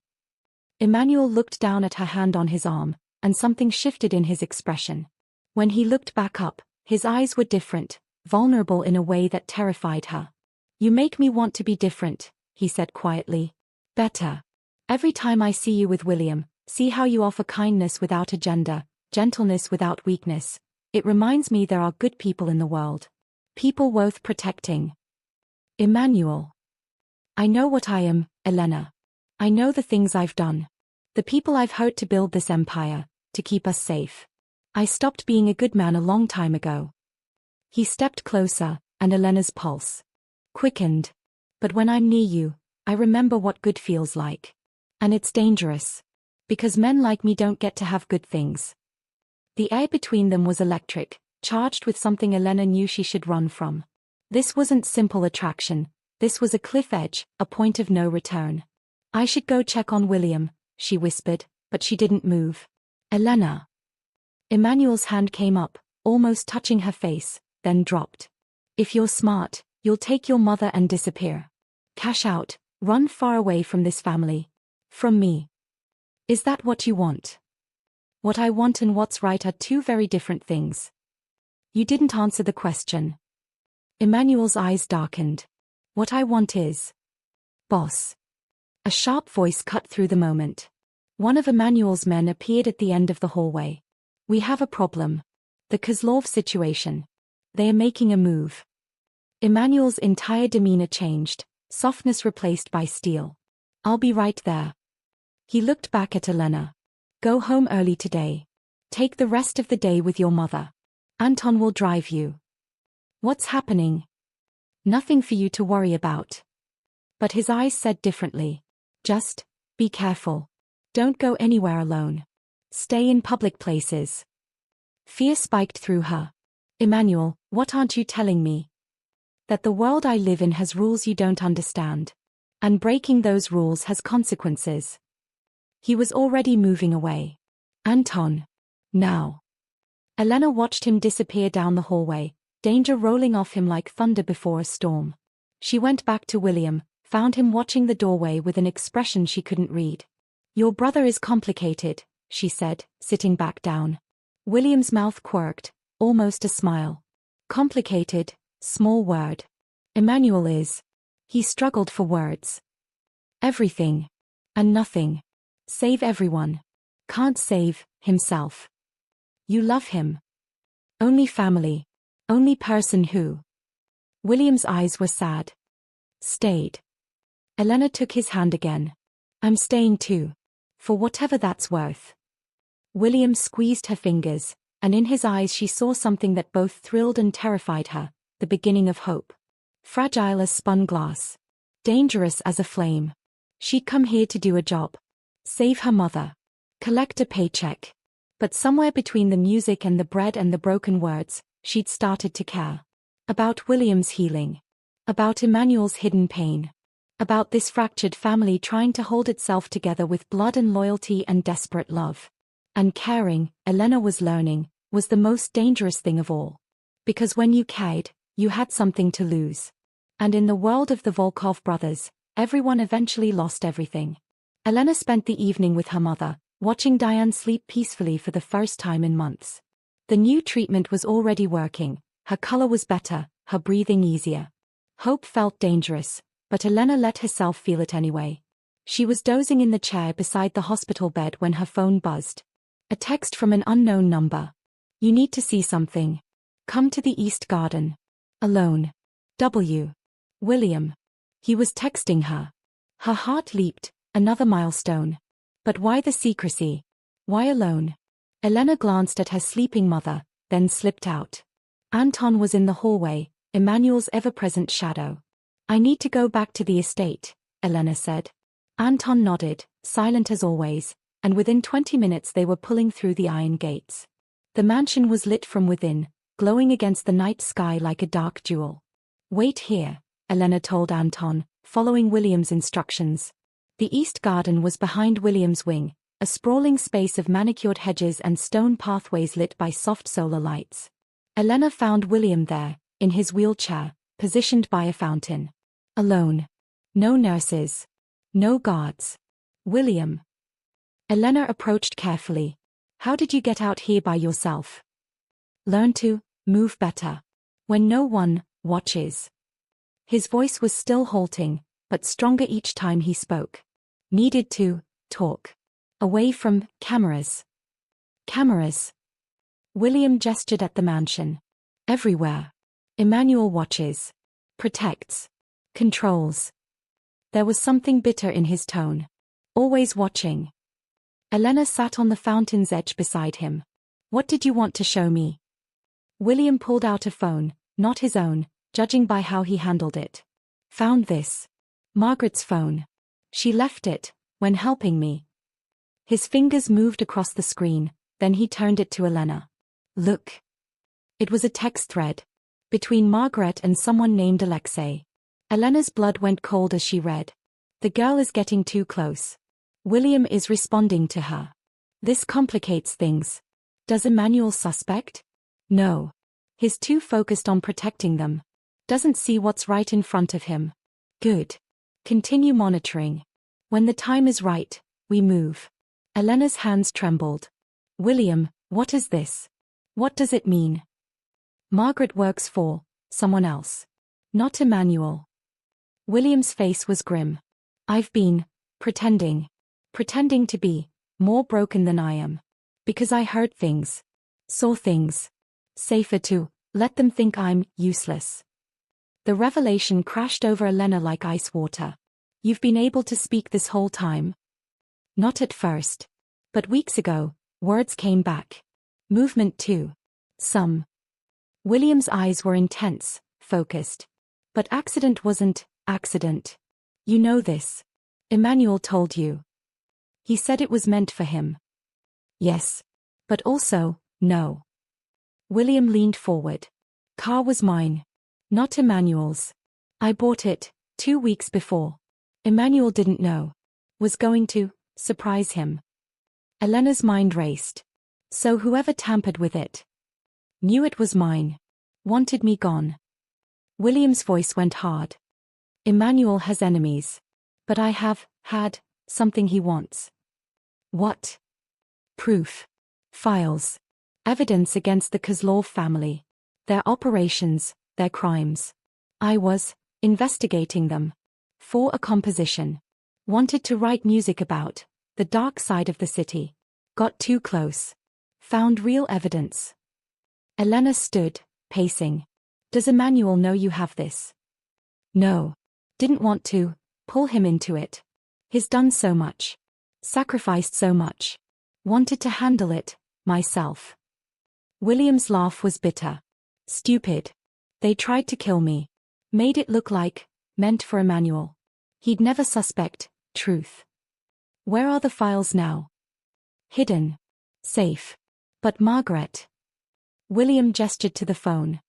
Emmanuel looked down at her hand on his arm, and something shifted in his expression. When he looked back up, his eyes were different, vulnerable in a way that terrified her. You make me want to be different, he said quietly. Better. Every time I see you with William, see how you offer kindness without agenda, gentleness without weakness, it reminds me there are good people in the world. People worth protecting. Emmanuel. I know what I am, Elena. I know the things I've done. The people I've hurt to build this empire, to keep us safe. I stopped being a good man a long time ago. He stepped closer, and Elena's pulse quickened. But when I'm near you, I remember what good feels like. And it's dangerous. Because men like me don't get to have good things. The air between them was electric, charged with something Elena knew she should run from. This wasn't simple attraction. This was a cliff edge, a point of no return. I should go check on William, she whispered, but she didn't move. Elena. Emmanuel's hand came up, almost touching her face, then dropped. If you're smart, you'll take your mother and disappear. Cash out, run far away from this family. From me. Is that what you want? What I want and what's right are two very different things. You didn't answer the question. Emmanuel's eyes darkened. What I want is... Boss. A sharp voice cut through the moment. One of Emmanuel's men appeared at the end of the hallway. We have a problem. The Kozlov situation. They are making a move. Emmanuel's entire demeanor changed, softness replaced by steel. I'll be right there. He looked back at Elena. Go home early today. Take the rest of the day with your mother. Anton will drive you. What's happening? Nothing for you to worry about. But his eyes said differently. Just, be careful. Don't go anywhere alone. Stay in public places. Fear spiked through her. Emmanuel, what aren't you telling me? That the world I live in has rules you don't understand. And breaking those rules has consequences. He was already moving away. Anton. Now. Elena watched him disappear down the hallway, danger rolling off him like thunder before a storm. She went back to William, found him watching the doorway with an expression she couldn't read. Your brother is complicated, she said, sitting back down. William's mouth quirked, almost a smile. Complicated, small word. Emmanuel is. He struggled for words. Everything. And nothing. Save everyone. Can't save himself. You love him. Only family. Only person who. William's eyes were sad. Stayed. Elena took his hand again. I'm staying too. For whatever that's worth. William squeezed her fingers, and in his eyes she saw something that both thrilled and terrified her, the beginning of hope. Fragile as spun glass. Dangerous as a flame. She'd come here to do a job. Save her mother. collect a paycheck. But somewhere between the music and the bread and the broken words, she'd started to care. About William's healing. About Emmanuel's hidden pain. About this fractured family trying to hold itself together with blood and loyalty and desperate love. And caring, Elena was learning, was the most dangerous thing of all. Because when you cared, you had something to lose. And in the world of the Volkov brothers, everyone eventually lost everything. Elena spent the evening with her mother, watching Diane sleep peacefully for the first time in months. The new treatment was already working, her color was better, her breathing easier. Hope felt dangerous, but Elena let herself feel it anyway. She was dozing in the chair beside the hospital bed when her phone buzzed. A text from an unknown number. You need to see something. Come to the East Garden. Alone. W. William. He was texting her. Her heart leaped, another milestone. But why the secrecy? Why alone? Elena glanced at her sleeping mother, then slipped out. Anton was in the hallway, Emmanuel's ever-present shadow. I need to go back to the estate, Elena said. Anton nodded, silent as always, and within 20 minutes they were pulling through the iron gates. The mansion was lit from within, glowing against the night sky like a dark jewel. Wait here, Elena told Anton, following William's instructions. The East Garden was behind William's wing, a sprawling space of manicured hedges and stone pathways lit by soft solar lights. Elena found William there, in his wheelchair, positioned by a fountain. Alone. No nurses. No guards. William. Elena approached carefully. How did you get out here by yourself? Learn to move better. When no one watches. His voice was still halting, but stronger each time he spoke. Needed to talk. Away from cameras. Cameras. William gestured at the mansion. Everywhere. Emmanuel watches. Protects. Controls. There was something bitter in his tone. Always watching. Elena sat on the fountain's edge beside him. What did you want to show me? William pulled out a phone, not his own, judging by how he handled it. Found this. Margaret's phone. She left it, when helping me. His fingers moved across the screen, then he turned it to Elena. Look. It was a text thread. Between Margaret and someone named Alexei. Elena's blood went cold as she read. The girl is getting too close. William is responding to her. This complicates things. Does Emmanuel suspect? No. He's too focused on protecting them. Doesn't see what's right in front of him. Good. Continue monitoring. When the time is right, we move. Elena's hands trembled. William, what is this? What does it mean? Margaret works for someone else. Not Emmanuel. William's face was grim. I've been pretending to be more broken than I am. Because I heard things. Saw things. Safer to let them think I'm useless. The revelation crashed over Elena like ice water. You've been able to speak this whole time? Not at first. But weeks ago, words came back. Movement too. Some. William's eyes were intense, focused. But accident wasn't accident. You know this. Emmanuel told you. He said it was meant for him. Yes. But also, no. William leaned forward. Car was mine. Not Emmanuel's. I bought it 2 weeks before. Emmanuel didn't know. Was going to surprise him. Elena's mind raced. So whoever tampered with it knew it was mine. Wanted me gone. William's voice went hard. Emmanuel has enemies. But I have had something he wants. What? Proof. Files. Evidence against the Kozlov family. Their operations, their crimes. I was investigating them. For a composition. Wanted to write music about the dark side of the city. Got too close. Found real evidence. Elena stood, pacing. Does Emmanuel know you have this? No. Didn't want to pull him into it. He's done so much. Sacrificed so much. Wanted to handle it myself. William's laugh was bitter. Stupid. They tried to kill me. Made it look like meant for Emmanuel. He'd never suspect truth. Where are the files now? Hidden. Safe. But Margaret. William gestured to the phone.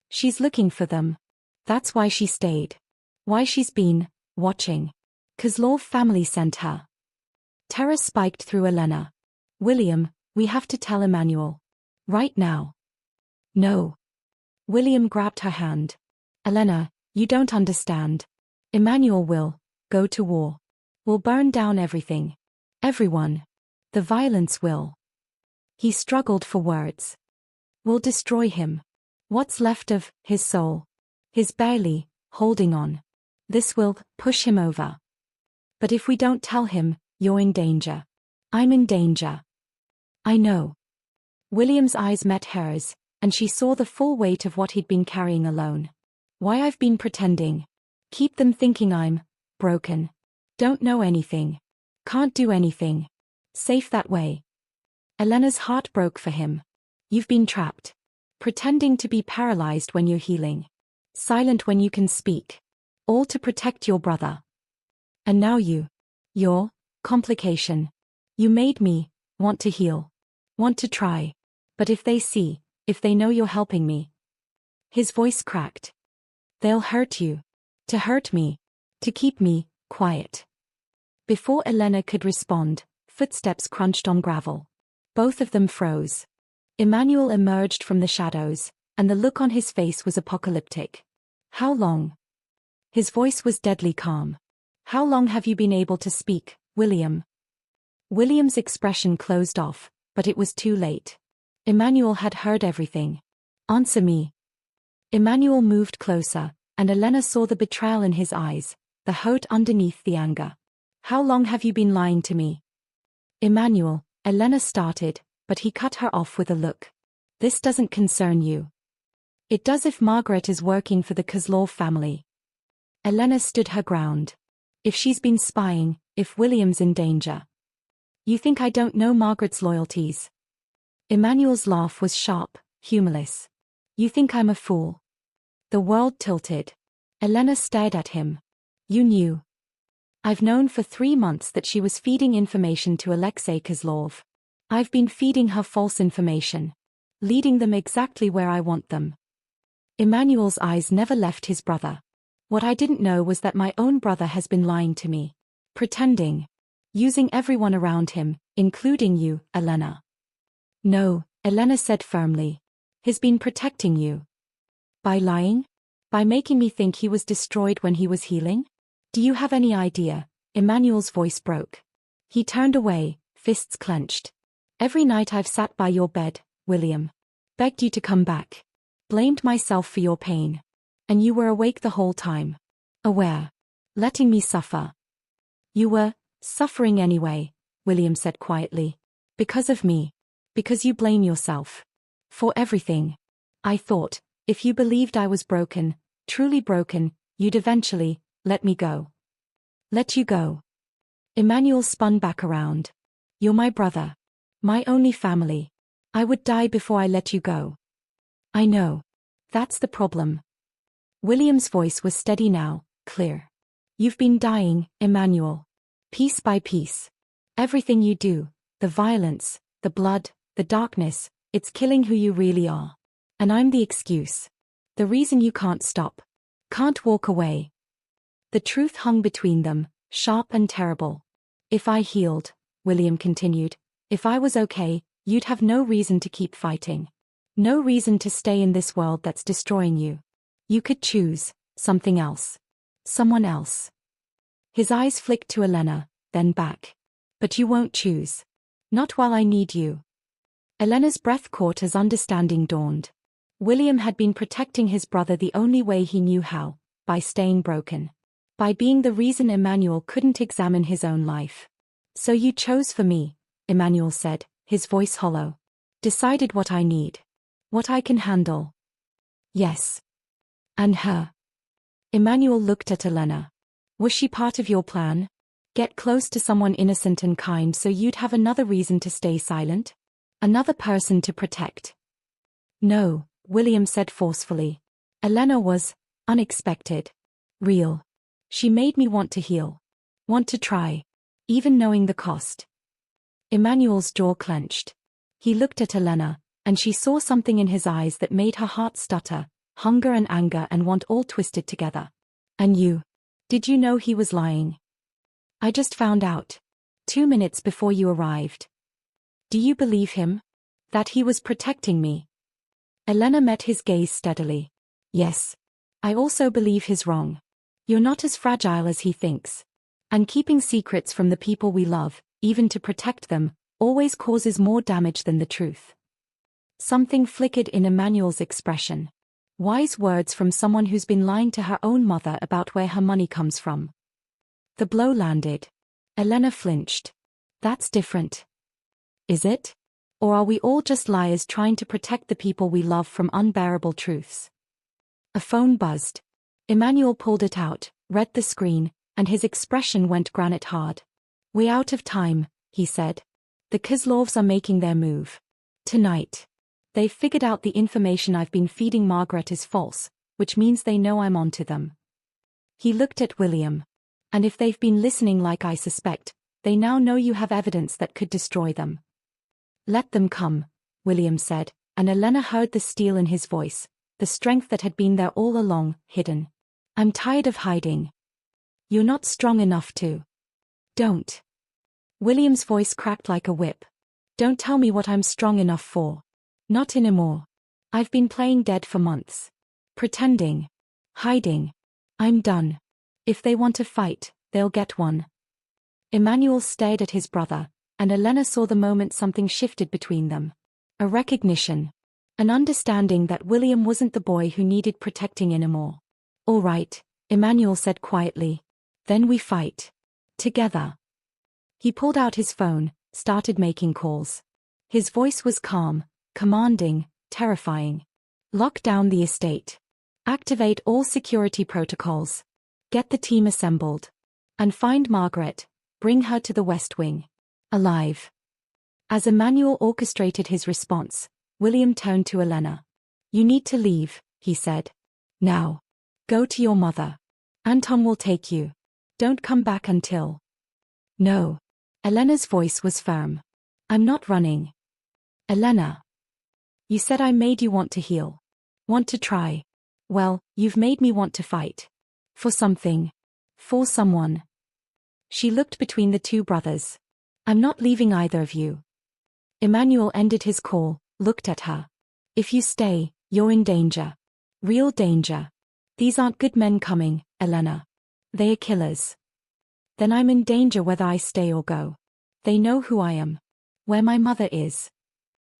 She's looking for them. That's why she stayed. Why she's been watching. Kozlov family sent her. Terror spiked through Elena. William, we have to tell Emmanuel. Right now. No. William grabbed her hand. Elena, you don't understand. Emmanuel will go to war. Will burn down everything. Everyone. The violence will. He struggled for words. Will destroy him. What's left of his soul. His barely holding on. This will push him over. But if we don't tell him, you're in danger. I'm in danger. I know. William's eyes met hers, and she saw the full weight of what he'd been carrying alone. Why I've been pretending. Keep them thinking I'm broken. Don't know anything. Can't do anything. Safe that way. Elena's heart broke for him. You've been trapped. Pretending to be paralyzed when you're healing. Silent when you can speak. All to protect your brother. And now your complication. You made me want to heal. Want to try. But if they know you're helping me. His voice cracked. They'll hurt you. To hurt me. To keep me quiet. Before Elena could respond, footsteps crunched on gravel. Both of them froze. Emmanuel emerged from the shadows, and the look on his face was apocalyptic. How long? His voice was deadly calm. How long have you been able to speak, William? William's expression closed off, but it was too late. Emmanuel had heard everything. Answer me. Emmanuel moved closer, and Elena saw the betrayal in his eyes, the hurt underneath the anger. How long have you been lying to me? Emmanuel, Elena started, but he cut her off with a look. This doesn't concern you. It does if Margaret is working for the Kozlov family. Elena stood her ground. If she's been spying, if William's in danger. You think I don't know Margaret's loyalties? Emmanuel's laugh was sharp, humorless. You think I'm a fool? The world tilted. Elena stared at him. You knew. I've known for 3 months that she was feeding information to Alexei Kozlov. I've been feeding her false information. Leading them exactly where I want them. Emmanuel's eyes never left his brother. What I didn't know was that my own brother has been lying to me. Pretending. Using everyone around him, including you, Elena. No, Elena said firmly. He's been protecting you. By lying? By making me think he was destroyed when he was healing? Do you have any idea? Emmanuel's voice broke. He turned away, fists clenched. Every night I've sat by your bed, William. Begged you to come back. Blamed myself for your pain. And you were awake the whole time. Aware. Letting me suffer. You were suffering anyway, William said quietly. Because of me. Because you blame yourself. For everything. I thought, if you believed I was broken, truly broken, you'd eventually let me go. Let you go. Emmanuel spun back around. You're my brother. My only family. I would die before I let you go. I know. That's the problem. William's voice was steady now, clear. You've been dying, Emmanuel. Piece by piece. Everything you do, the violence, the blood, the darkness, it's killing who you really are. And I'm the excuse. The reason you can't stop. Can't walk away. The truth hung between them, sharp and terrible. If I healed, William continued, if I was okay, you'd have no reason to keep fighting. No reason to stay in this world that's destroying you. You could choose something else. Someone else. His eyes flicked to Elena, then back. But you won't choose. Not while I need you. Elena's breath caught as understanding dawned. William had been protecting his brother the only way he knew how, by staying broken. By being the reason Emmanuel couldn't examine his own life. So you chose for me, Emmanuel said, his voice hollow. Decided what I need. What I can handle. Yes. And her. Emmanuel looked at Elena. Was she part of your plan? Get close to someone innocent and kind so you'd have another reason to stay silent? Another person to protect? No, William said forcefully. Elena was unexpected. Real. She made me want to heal. Want to try. Even knowing the cost. Emmanuel's jaw clenched. He looked at Elena, and she saw something in his eyes that made her heart stutter, hunger and anger and want all twisted together. And you? Did you know he was lying? I just found out. 2 minutes before you arrived. Do you believe him? That he was protecting me? Elena met his gaze steadily. Yes. I also believe he's wrong. You're not as fragile as he thinks. And keeping secrets from the people we love, even to protect them, always causes more damage than the truth. Something flickered in Emmanuel's expression. Wise words from someone who's been lying to her own mother about where her money comes from. The blow landed. Elena flinched. That's different. Is it? Or are we all just liars trying to protect the people we love from unbearable truths? A phone buzzed. Emmanuel pulled it out, read the screen, and his expression went granite hard. We're out of time, he said. The Kozlovs are making their move. Tonight. They've figured out the information I've been feeding Margaret is false, which means they know I'm onto them. He looked at William. And if they've been listening like I suspect, they now know you have evidence that could destroy them. Let them come, William said, and Elena heard the steel in his voice, the strength that had been there all along, hidden. I'm tired of hiding. You're not strong enough to. Don't. William's voice cracked like a whip. Don't tell me what I'm strong enough for. Not anymore. I've been playing dead for months. Pretending. Hiding. I'm done. If they want a fight, they'll get one. Emmanuel stared at his brother, and Elena saw the moment something shifted between them. A recognition. An understanding that William wasn't the boy who needed protecting anymore. All right, Emmanuel said quietly. Then we fight. Together. He pulled out his phone, started making calls. His voice was calm, commanding, terrifying. Lock down the estate. Activate all security protocols. Get the team assembled. And find Margaret. Bring her to the West Wing. Alive. As Emmanuel orchestrated his response, William turned to Elena. You need to leave, he said. Now. Go to your mother. Anton will take you. Don't come back until. No. Elena's voice was firm. I'm not running. Elena. You said I made you want to heal. Want to try. Well, you've made me want to fight. For something. For someone. She looked between the two brothers. I'm not leaving either of you. Emmanuel ended his call, looked at her. If you stay, you're in danger. Real danger. These aren't good men coming, Elena. They are killers. Then I'm in danger whether I stay or go. They know who I am. Where my mother is.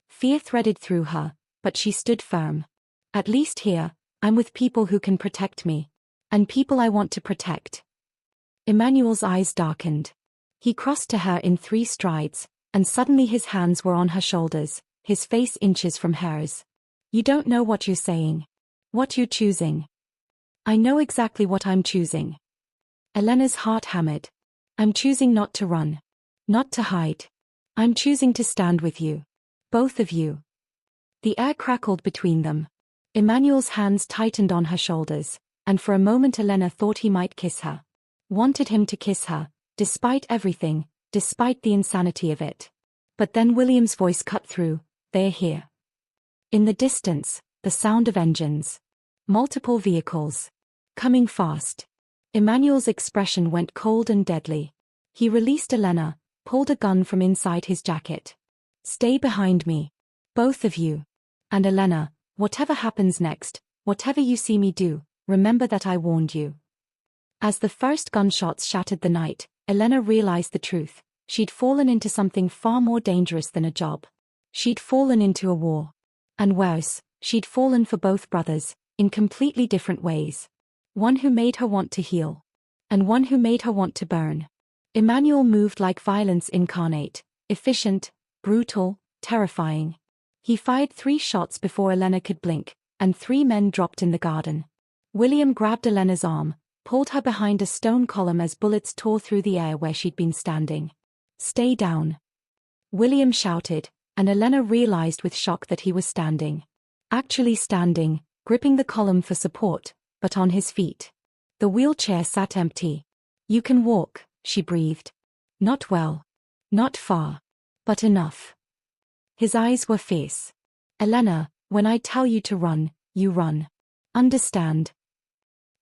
Fear threaded through her, but she stood firm. At least here, I'm with people who can protect me. And people I want to protect. Emmanuel's eyes darkened. He crossed to her in 3 strides, and suddenly his hands were on her shoulders, his face inches from hers. You don't know what you're saying. What you're choosing. I know exactly what I'm choosing. Elena's heart hammered. I'm choosing not to run. Not to hide. I'm choosing to stand with you. Both of you. The air crackled between them. Emmanuel's hands tightened on her shoulders, and for a moment Elena thought he might kiss her. Wanted him to kiss her, despite everything, despite the insanity of it. But then William's voice cut through. They're here. In the distance, the sound of engines. Multiple vehicles. Coming fast. Emmanuel's expression went cold and deadly. He released Elena, pulled a gun from inside his jacket. Stay behind me. Both of you. And Elena, whatever happens next, whatever you see me do, remember that I warned you. As the first gunshots shattered the night, Elena realized the truth. She'd fallen into something far more dangerous than a job. She'd fallen into a war. And worse, she'd fallen for both brothers, in completely different ways. One who made her want to heal. And one who made her want to burn. Emmanuel moved like violence incarnate, efficient, brutal, terrifying. He fired 3 shots before Elena could blink, and 3 men dropped in the garden. William grabbed Elena's arm, pulled her behind a stone column as bullets tore through the air where she'd been standing. Stay down. William shouted, and Elena realized with shock that he was standing. Actually standing, gripping the column for support, but on his feet. The wheelchair sat empty. You can walk, she breathed. Not well. Not far. But enough. His eyes were fierce. Elena, when I tell you to run, you run. Understand?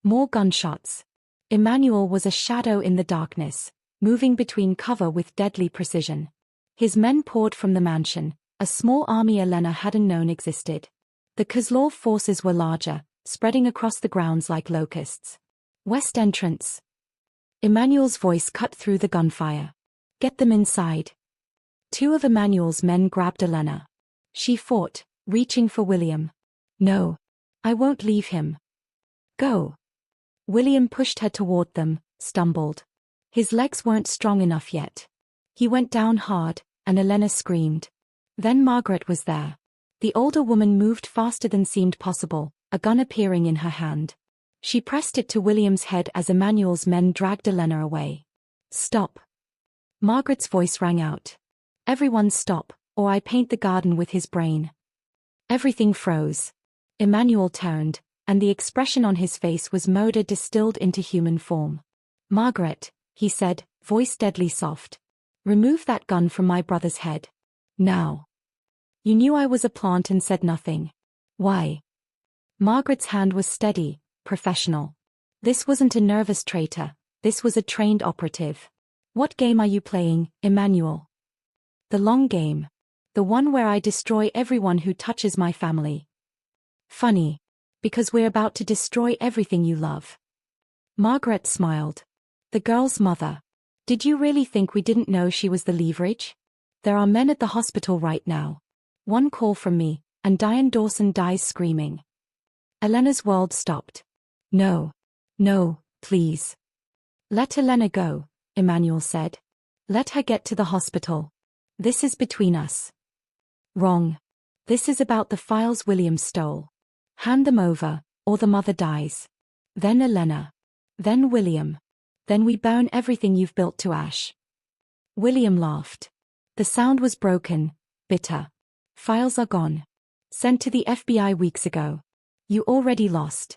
More gunshots. Emmanuel was a shadow in the darkness, moving between cover with deadly precision. His men poured from the mansion, a small army Elena hadn't known existed. The Kozlov forces were larger, spreading across the grounds like locusts. West entrance. Emmanuel's voice cut through the gunfire. Get them inside. Two of Emmanuel's men grabbed Elena. She fought, reaching for William. No. I won't leave him. Go. William pushed her toward them, stumbled. His legs weren't strong enough yet. He went down hard, and Elena screamed. Then Margaret was there. The older woman moved faster than seemed possible, a gun appearing in her hand. She pressed it to William's head as Emmanuel's men dragged Elena away. Stop. Margaret's voice rang out. Everyone stop, or I paint the garden with his brain. Everything froze. Emmanuel turned, and the expression on his face was murder distilled into human form. Margaret, he said, voice deadly soft. Remove that gun from my brother's head. Now. You knew I was a plant and said nothing. Why? Margaret's hand was steady, professional. This wasn't a nervous traitor, this was a trained operative. What game are you playing, Emmanuel? The long game. The one where I destroy everyone who touches my family. Funny. Because we're about to destroy everything you love. Margaret smiled. The girl's mother. Did you really think we didn't know she was the leverage? There are men at the hospital right now. One call from me, and Diane Dawson dies screaming. Elena's world stopped. No. No, please. Let Elena go, Emmanuel said. Let her get to the hospital. This is between us. Wrong. This is about the files William stole. Hand them over, or the mother dies. Then Elena. Then William. Then we burn everything you've built to ash. William laughed. The sound was broken, bitter. Files are gone. Sent to the FBI weeks ago. You already lost.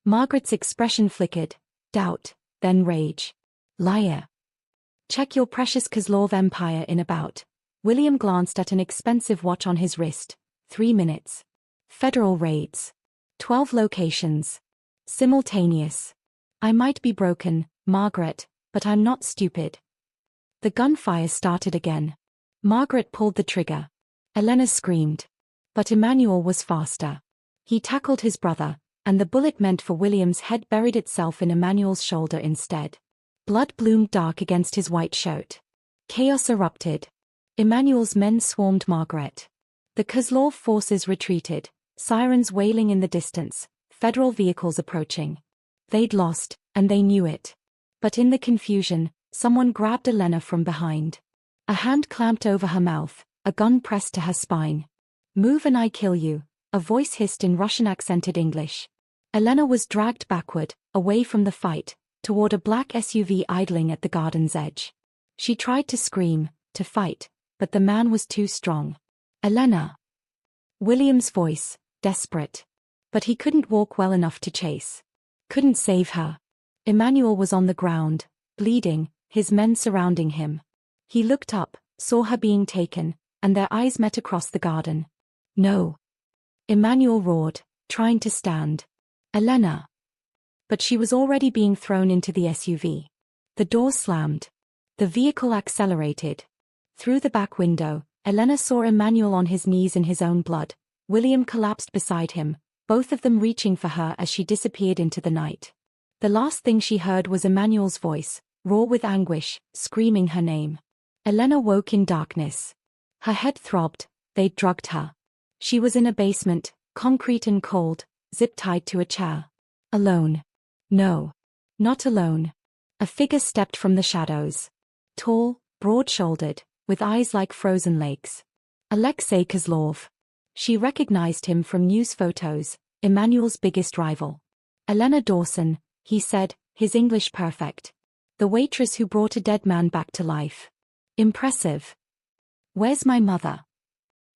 Margaret's expression flickered, doubt, then rage. Liar. Check your precious Kozlov empire in about. William glanced at an expensive watch on his wrist. 3 minutes. Federal raids. 12 locations. Simultaneous. I might be broken, Margaret, but I'm not stupid. The gunfire started again. Margaret pulled the trigger. Elena screamed. But Emmanuel was faster. He tackled his brother, and the bullet meant for William's head buried itself in Emmanuel's shoulder instead. Blood bloomed dark against his white shirt. Chaos erupted. Emmanuel's men swarmed Margaret. The Kozlov forces retreated, sirens wailing in the distance, federal vehicles approaching. They'd lost, and they knew it. But in the confusion, someone grabbed Elena from behind. A hand clamped over her mouth, a gun pressed to her spine. Move and I kill you, a voice hissed in Russian-accented English. Elena was dragged backward, away from the fight, toward a black SUV idling at the garden's edge. She tried to scream, to fight, but the man was too strong. Elena. William's voice, desperate. But he couldn't walk well enough to chase. Couldn't save her. Emmanuel was on the ground, bleeding, his men surrounding him. He looked up, saw her being taken, and their eyes met across the garden. No. Emmanuel roared, trying to stand. Elena. But she was already being thrown into the SUV. The door slammed. The vehicle accelerated. Through the back window, Elena saw Emmanuel on his knees in his own blood. William collapsed beside him, both of them reaching for her as she disappeared into the night. The last thing she heard was Emmanuel's voice, raw with anguish, screaming her name. Elena woke in darkness. Her head throbbed, they'd drugged her. She was in a basement, concrete and cold, zip-tied to a chair. Alone. No. Not alone. A figure stepped from the shadows. Tall, broad-shouldered, with eyes like frozen lakes. Alexei Kozlov. She recognized him from news photos, Emmanuel's biggest rival. Elena Dawson, he said, his English perfect. The waitress who brought a dead man back to life. Impressive. Where's my mother?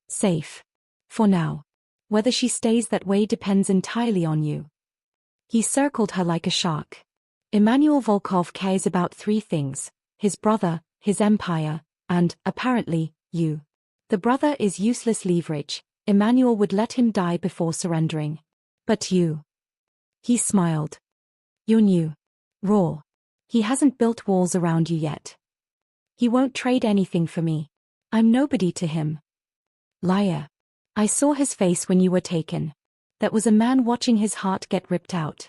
Safe. For now. Whether she stays that way depends entirely on you. He circled her like a shark. Emmanuel Volkov cares about 3 things: his brother, his empire, and, apparently, you. The brother is useless leverage. Emmanuel would let him die before surrendering. But you. He smiled. You're new. Raw. He hasn't built walls around you yet. He won't trade anything for me. I'm nobody to him. Liar. I saw his face when you were taken. That was a man watching his heart get ripped out.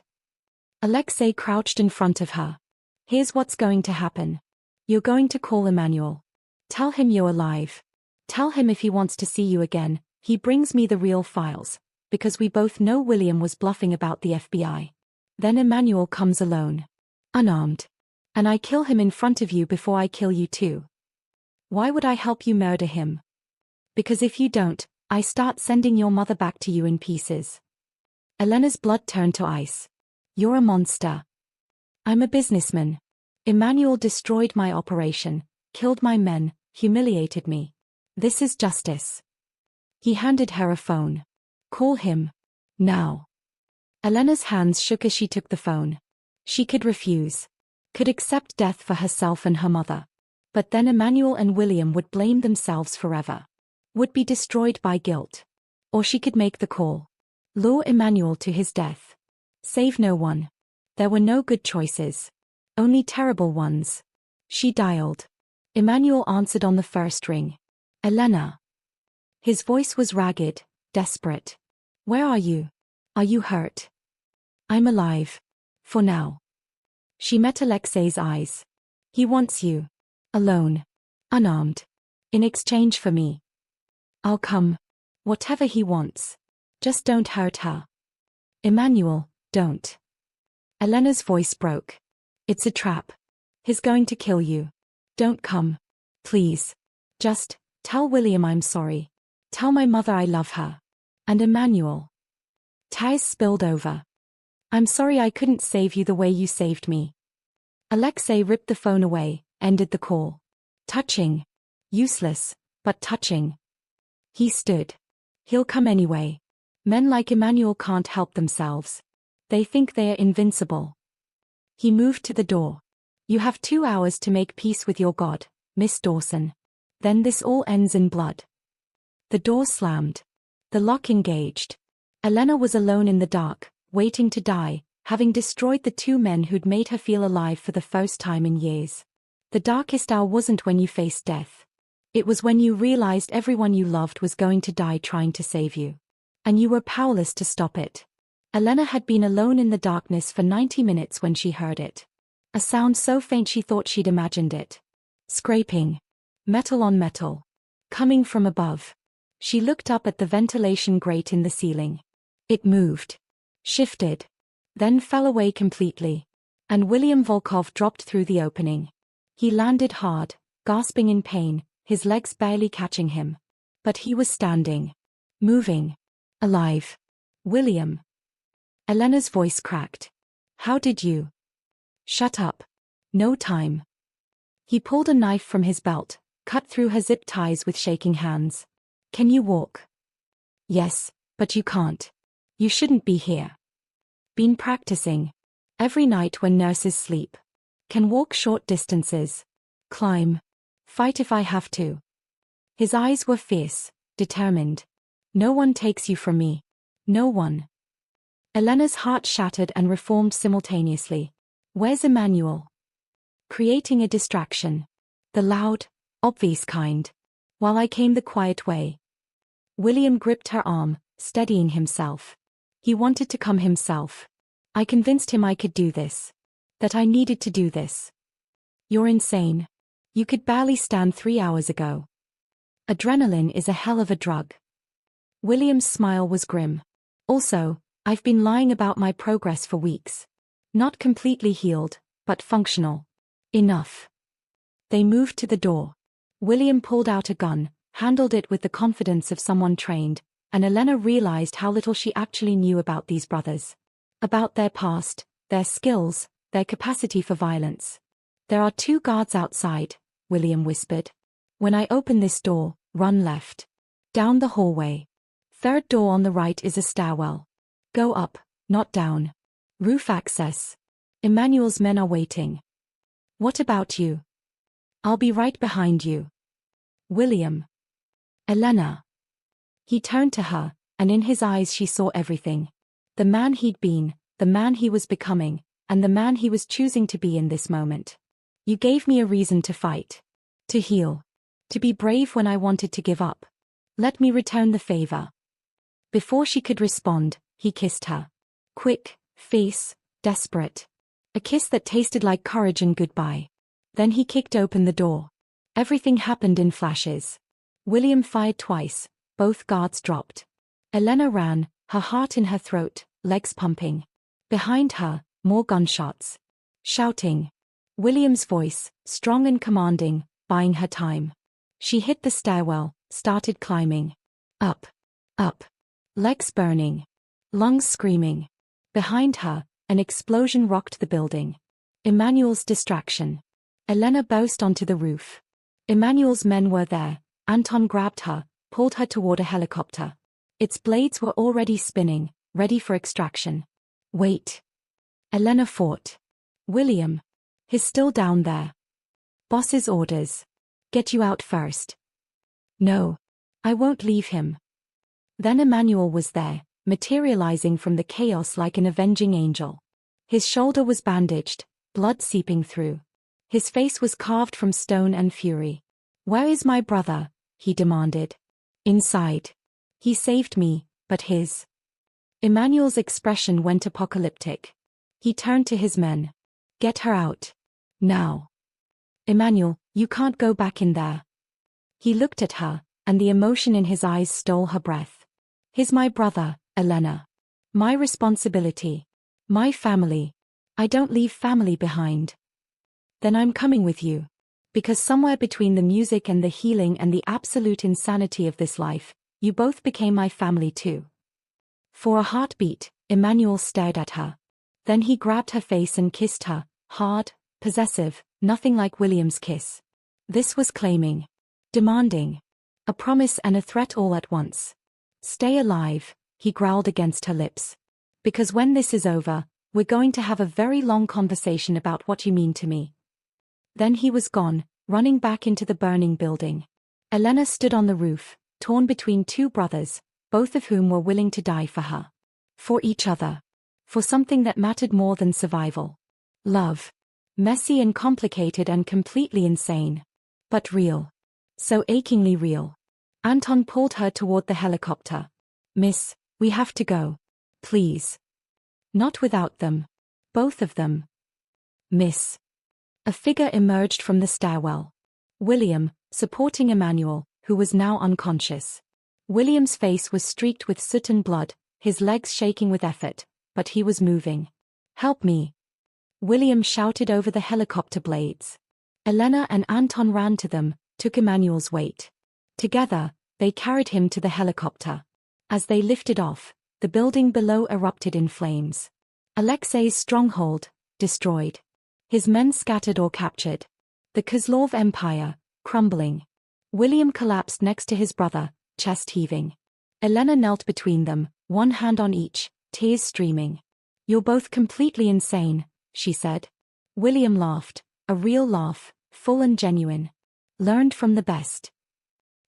Alexei crouched in front of her. Here's what's going to happen. You're going to call Emmanuel. Tell him you're alive. Tell him if he wants to see you again, he brings me the real files, because we both know William was bluffing about the FBI. Then Emmanuel comes alone. Unarmed. And I kill him in front of you before I kill you too. Why would I help you murder him? Because if you don't, I start sending your mother back to you in pieces. Elena's blood turned to ice. You're a monster. I'm a businessman. Emmanuel destroyed my operation, killed my men, humiliated me. This is justice. He handed her a phone. Call him. Now. Elena's hands shook as she took the phone. She could refuse. Could accept death for herself and her mother. But then Emmanuel and William would blame themselves forever. Would be destroyed by guilt. Or she could make the call. Lure Emmanuel to his death. Save no one. There were no good choices. Only terrible ones. She dialed. Emmanuel answered on the first ring. Elena. His voice was ragged, desperate. Where are you? Are you hurt? I'm alive. For now. She met Alexei's eyes. He wants you. Alone. Unarmed. In exchange for me. I'll come. Whatever he wants. Just don't hurt her. Emmanuel, don't. Elena's voice broke. It's a trap. He's going to kill you. Don't come. Please. Just, tell William I'm sorry. Tell my mother I love her. And Emmanuel. Tears spilled over. I'm sorry I couldn't save you the way you saved me. Alexei ripped the phone away, ended the call. Touching. Useless, but touching. He stood. He'll come anyway. Men like Emmanuel can't help themselves. They think they are invincible. He moved to the door. You have 2 hours to make peace with your God, Miss Dawson. Then this all ends in blood. The door slammed. The lock engaged. Elena was alone in the dark, waiting to die, having destroyed the 2 men who'd made her feel alive for the first time in years. The darkest hour wasn't when you faced death. It was when you realized everyone you loved was going to die trying to save you. And you were powerless to stop it. Elena had been alone in the darkness for 90 minutes when she heard it. A sound so faint she thought she'd imagined it. Scraping. Metal on metal. Coming from above. She looked up at the ventilation grate in the ceiling. It moved. Shifted. Then fell away completely. And William Volkov dropped through the opening. He landed hard, gasping in pain, his legs barely catching him. But he was standing. Moving. Alive. William. Elena's voice cracked. How did you? Shut up. No time. He pulled a knife from his belt, cut through her zip ties with shaking hands. Can you walk? Yes, but you can't. You shouldn't be here. Been practicing. Every night when nurses sleep. Can walk short distances. Climb. Fight if I have to. His eyes were fierce, determined. No one takes you from me. No one. Elena's heart shattered and reformed simultaneously. Where's Emmanuel? Creating a distraction. The loud, obvious kind. While I came the quiet way. William gripped her arm, steadying himself. He wanted to come himself. I convinced him I could do this. That I needed to do this. You're insane. You could barely stand 3 hours ago. Adrenaline is a hell of a drug. William's smile was grim. Also, I've been lying about my progress for weeks. Not completely healed, but functional. Enough. They moved to the door. William pulled out a gun, handled it with the confidence of someone trained, and Elena realized how little she actually knew about these brothers. About their past, their skills, their capacity for violence. There are 2 guards outside, William whispered. When I open this door, run left. Down the hallway. 3rd door on the right is a stairwell. Go up, not down. Roof access. Emmanuel's men are waiting. What about you? I'll be right behind you. William. Elena. He turned to her, and in his eyes she saw everything. The man he'd been, the man he was becoming, and the man he was choosing to be in this moment. You gave me a reason to fight. To heal. To be brave when I wanted to give up. Let me return the favor. Before she could respond, he kissed her. Quick, fierce, desperate. A kiss that tasted like courage and goodbye. Then he kicked open the door. Everything happened in flashes. William fired twice, both guards dropped. Elena ran, her heart in her throat, legs pumping. Behind her, more gunshots. Shouting. William's voice, strong and commanding, buying her time. She hit the stairwell, started climbing. Up. Up. Legs burning. Lungs screaming. Behind her, an explosion rocked the building. Emmanuel's distraction. Elena bounced onto the roof. Emmanuel's men were there. Anton grabbed her, pulled her toward a helicopter. Its blades were already spinning, ready for extraction. Wait. Elena fought. William. He's still down there. Boss's orders. Get you out first. No. I won't leave him. Then Emmanuel was there, materializing from the chaos like an avenging angel. His shoulder was bandaged, blood seeping through. His face was carved from stone and fury. Where is my brother? He demanded. Inside. He saved me, but his. Emmanuel's expression went apocalyptic. He turned to his men. Get her out. Now. Emmanuel, you can't go back in there. He looked at her, and the emotion in his eyes stole her breath. He's my brother, Elena. My responsibility. My family. I don't leave family behind. Then I'm coming with you. Because somewhere between the music and the healing and the absolute insanity of this life, you both became my family too. For a heartbeat, Emmanuel stared at her. Then he grabbed her face and kissed her, hard, possessive, nothing like William's kiss. This was claiming. Demanding. A promise and a threat all at once. Stay alive, he growled against her lips. Because when this is over, we're going to have a very long conversation about what you mean to me. Then he was gone, running back into the burning building. Elena stood on the roof, torn between two brothers, both of whom were willing to die for her. For each other. For something that mattered more than survival. Love. Messy and complicated and completely insane. But real. So achingly real. Anton pulled her toward the helicopter. Miss, we have to go. Please. Not without them. Both of them. Miss. A figure emerged from the stairwell. William, supporting Emmanuel, who was now unconscious. William's face was streaked with soot and blood, his legs shaking with effort, but he was moving. Help me. William shouted over the helicopter blades. Elena and Anton ran to them, took Emmanuel's weight. Together, they carried him to the helicopter. As they lifted off, the building below erupted in flames. Alexei's stronghold, destroyed. His men scattered or captured. The Kozlov Empire, crumbling. William collapsed next to his brother, chest heaving. Elena knelt between them, one hand on each, tears streaming. You're both completely insane, she said. William laughed, a real laugh, full and genuine. Learned from the best.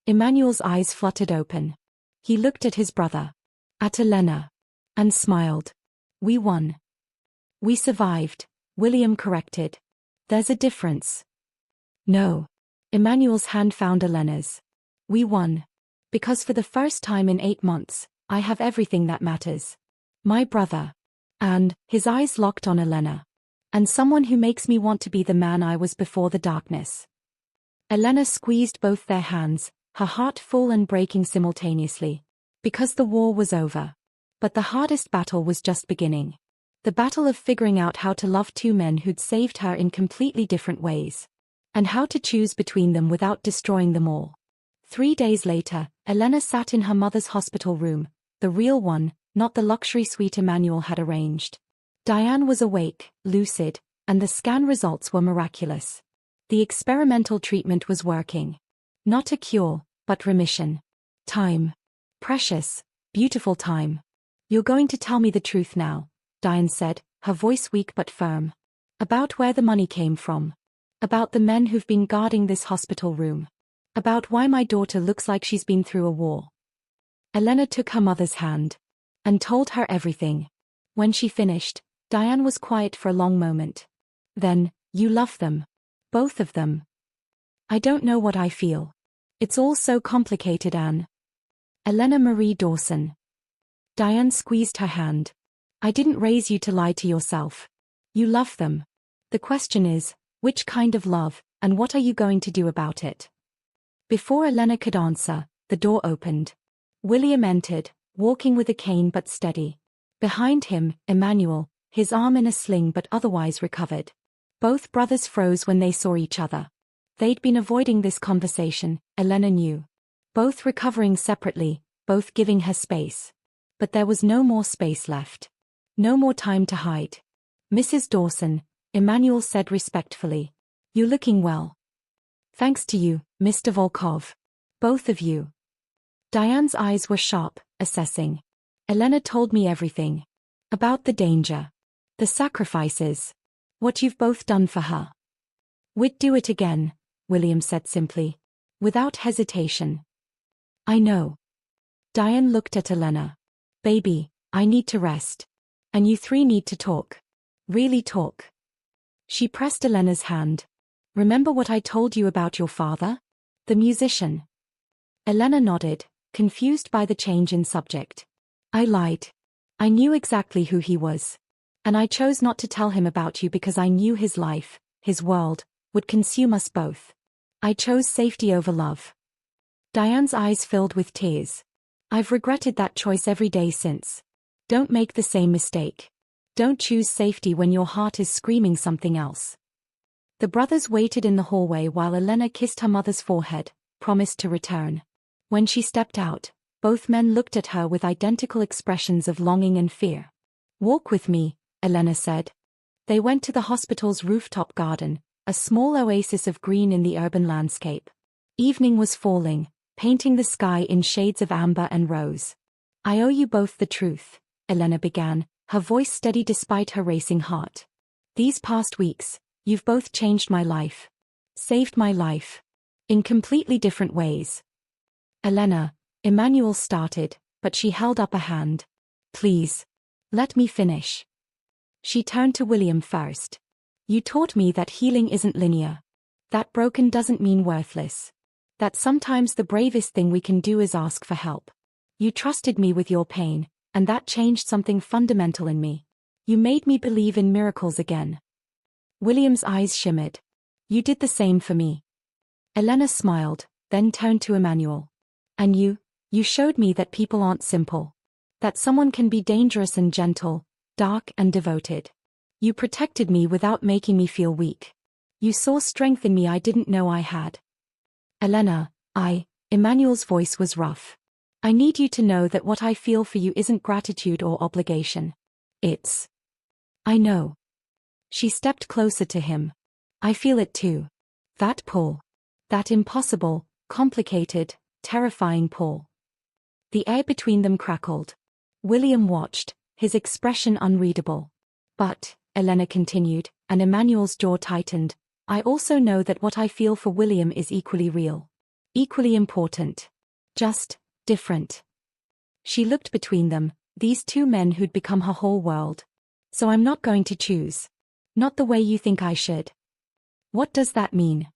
Emmanuel's eyes fluttered open. He looked at his brother. At Elena. And smiled. We won. We survived, William corrected. There's a difference. No. Emmanuel's hand found Elena's. We won. Because for the first time in 8 months, I have everything that matters. My brother. And, his eyes locked on Elena. And someone who makes me want to be the man I was before the darkness. Elena squeezed both their hands, her heart full and breaking simultaneously. Because the war was over. But the hardest battle was just beginning. The battle of figuring out how to love two men who'd saved her in completely different ways. And how to choose between them without destroying them all. 3 days later, Elena sat in her mother's hospital room, the real one, not the luxury suite Emmanuel had arranged. Diane was awake, lucid, and the scan results were miraculous. The experimental treatment was working. Not a cure, but remission. Time. Precious, beautiful time. You're going to tell me the truth now, Diane said, her voice weak but firm. About where the money came from. About the men who've been guarding this hospital room. About why my daughter looks like she's been through a war. Elena took her mother's hand and told her everything. When she finished, Diane was quiet for a long moment. Then, you love them. Both of them. I don't know what I feel. It's all so complicated, Anne. Elena Marie Dawson. Diane squeezed her hand. I didn't raise you to lie to yourself. You love them. The question is, which kind of love, and what are you going to do about it? Before Elena could answer, the door opened. William entered, walking with a cane but steady. Behind him, Emmanuel, his arm in a sling but otherwise recovered. Both brothers froze when they saw each other. They'd been avoiding this conversation, Elena knew. Both recovering separately, both giving her space. But there was no more space left. No more time to hide. Mrs. Dawson, Emmanuel said respectfully. You're looking well. Thanks to you, Mr. Volkov. Both of you. Diane's eyes were sharp, assessing. Elena told me everything. About the danger. The sacrifices. What you've both done for her. We'd do it again, William said simply. Without hesitation. I know. Diane looked at Elena. Baby, I need to rest. And you three need to talk. Really talk. She pressed Elena's hand. Remember what I told you about your father? The musician. Elena nodded, confused by the change in subject. I lied. I knew exactly who he was. And I chose not to tell him about you because I knew his life, his world, would consume us both. I chose safety over love. Diane's eyes filled with tears. I've regretted that choice every day since. Don't make the same mistake. Don't choose safety when your heart is screaming something else. The brothers waited in the hallway while Elena kissed her mother's forehead, promised to return. When she stepped out, both men looked at her with identical expressions of longing and fear. Walk with me, Elena said. They went to the hospital's rooftop garden, a small oasis of green in the urban landscape. Evening was falling, painting the sky in shades of amber and rose. I owe you both the truth, Elena began, her voice steady despite her racing heart. These past weeks, you've both changed my life. Saved my life. In completely different ways. Elena, Emmanuel started, but she held up a hand. Please. Let me finish. She turned to William first. You taught me that healing isn't linear. That broken doesn't mean worthless. That sometimes the bravest thing we can do is ask for help. You trusted me with your pain, and that changed something fundamental in me. You made me believe in miracles again. William's eyes shimmered. You did the same for me. Elena smiled, then turned to Emmanuel. And you showed me that people aren't simple. That someone can be dangerous and gentle, dark and devoted. You protected me without making me feel weak. You saw strength in me I didn't know I had. Elena, Emmanuel's voice was rough. I need you to know that what I feel for you isn't gratitude or obligation. It's. I know. She stepped closer to him. I feel it too. That pull. That impossible, complicated, terrifying pull. The air between them crackled. William watched, his expression unreadable. But, Elena continued, and Emmanuel's jaw tightened, I also know that what I feel for William is equally real. Equally important. Just, different. She looked between them, these two men who'd become her whole world. So I'm not going to choose. Not the way you think I should. What does that mean?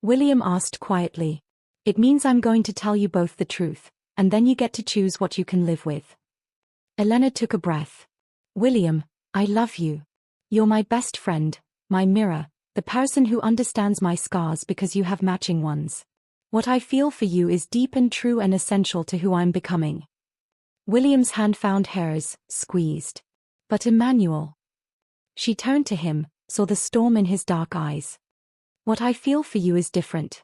William asked quietly. It means I'm going to tell you both the truth, and then you get to choose what you can live with. Elena took a breath. William, I love you. You're my best friend, my mirror, the person who understands my scars because you have matching ones. What I feel for you is deep and true and essential to who I'm becoming. William's hand found hers, squeezed. But Emmanuel. She turned to him, saw the storm in his dark eyes. What I feel for you is different.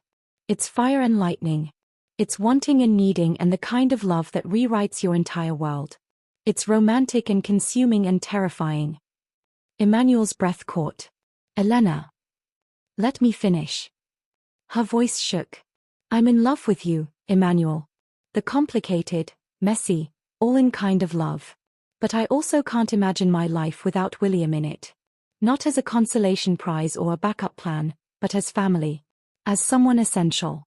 It's fire and lightning. It's wanting and needing and the kind of love that rewrites your entire world. It's romantic and consuming and terrifying. Emmanuel's breath caught. Elena. Let me finish. Her voice shook. I'm in love with you, Emmanuel. The complicated, messy, all-in kind of love. But I also can't imagine my life without William in it. Not as a consolation prize or a backup plan, but as family. As someone essential.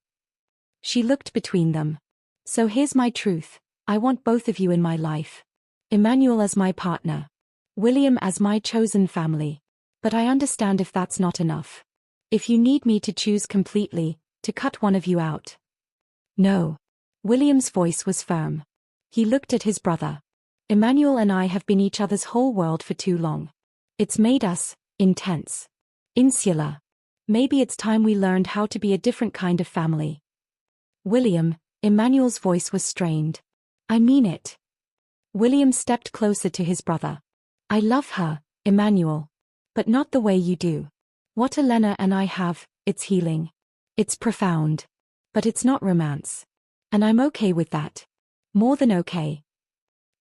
She looked between them. So here's my truth. I want both of you in my life. Emmanuel as my partner. William as my chosen family. But I understand if that's not enough. If you need me to choose completely, to cut one of you out. No. William's voice was firm. He looked at his brother. Emmanuel and I have been each other's whole world for too long. It's made us intense. Insular. Maybe it's time we learned how to be a different kind of family. William, Emmanuel's voice was strained. I mean it. William stepped closer to his brother. I love her, Emmanuel. But not the way you do. What Elena and I have, it's healing. It's profound. But it's not romance. And I'm okay with that. More than okay.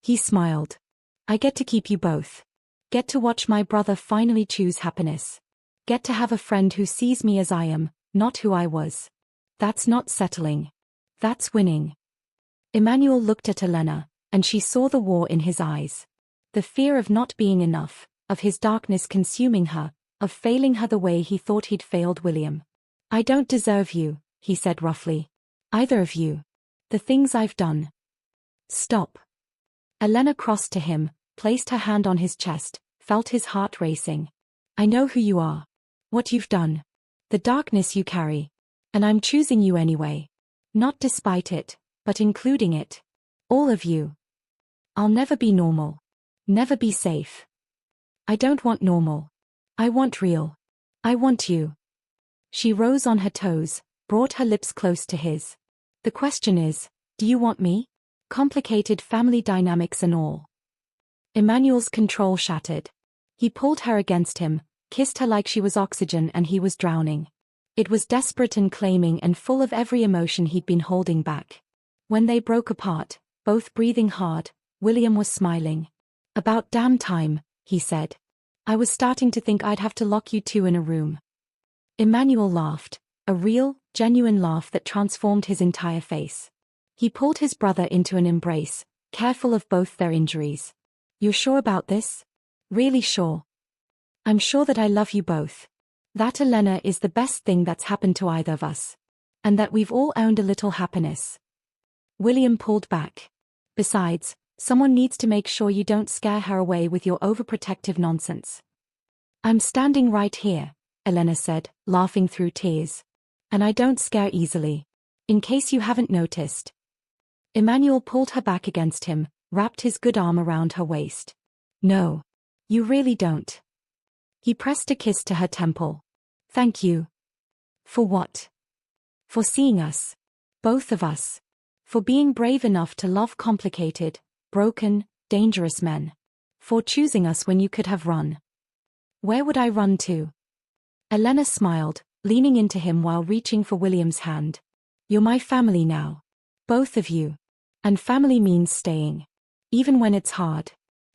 He smiled. I get to keep you both. Get to watch my brother finally choose happiness. Get to have a friend who sees me as I am, not who I was. That's not settling. That's winning. Emmanuel looked at Elena, and she saw the war in his eyes. The fear of not being enough, of his darkness consuming her, of failing her the way he thought he'd failed William. I don't deserve you, he said roughly. Either of you. The things I've done. Stop. Elena crossed to him, placed her hand on his chest, felt his heart racing. I know who you are. What you've done. The darkness you carry. And I'm choosing you anyway. Not despite it, but including it. All of you. I'll never be normal. Never be safe. I don't want normal. I want real. I want you. She rose on her toes, brought her lips close to his. The question is, do you want me? Complicated family dynamics and all. Emmanuel's control shattered. He pulled her against him, kissed her like she was oxygen and he was drowning. It was desperate and claiming and full of every emotion he'd been holding back. When they broke apart, both breathing hard, William was smiling. About damn time, he said. I was starting to think I'd have to lock you two in a room. Emmanuel laughed, a real, genuine laugh that transformed his entire face. He pulled his brother into an embrace, careful of both their injuries. You're sure about this? Really sure? I'm sure that I love you both. That Elena is the best thing that's happened to either of us. And that we've all earned a little happiness. William pulled back. Besides, someone needs to make sure you don't scare her away with your overprotective nonsense. I'm standing right here, Elena said, laughing through tears. And I don't scare easily. In case you haven't noticed. Emmanuel pulled her back against him, wrapped his good arm around her waist. No. You really don't. He pressed a kiss to her temple. Thank you. For what? For seeing us. Both of us. For being brave enough to love complicated, broken, dangerous men. For choosing us when you could have run. Where would I run to? Elena smiled, leaning into him while reaching for William's hand. You're my family now. Both of you. And family means staying. Even when it's hard.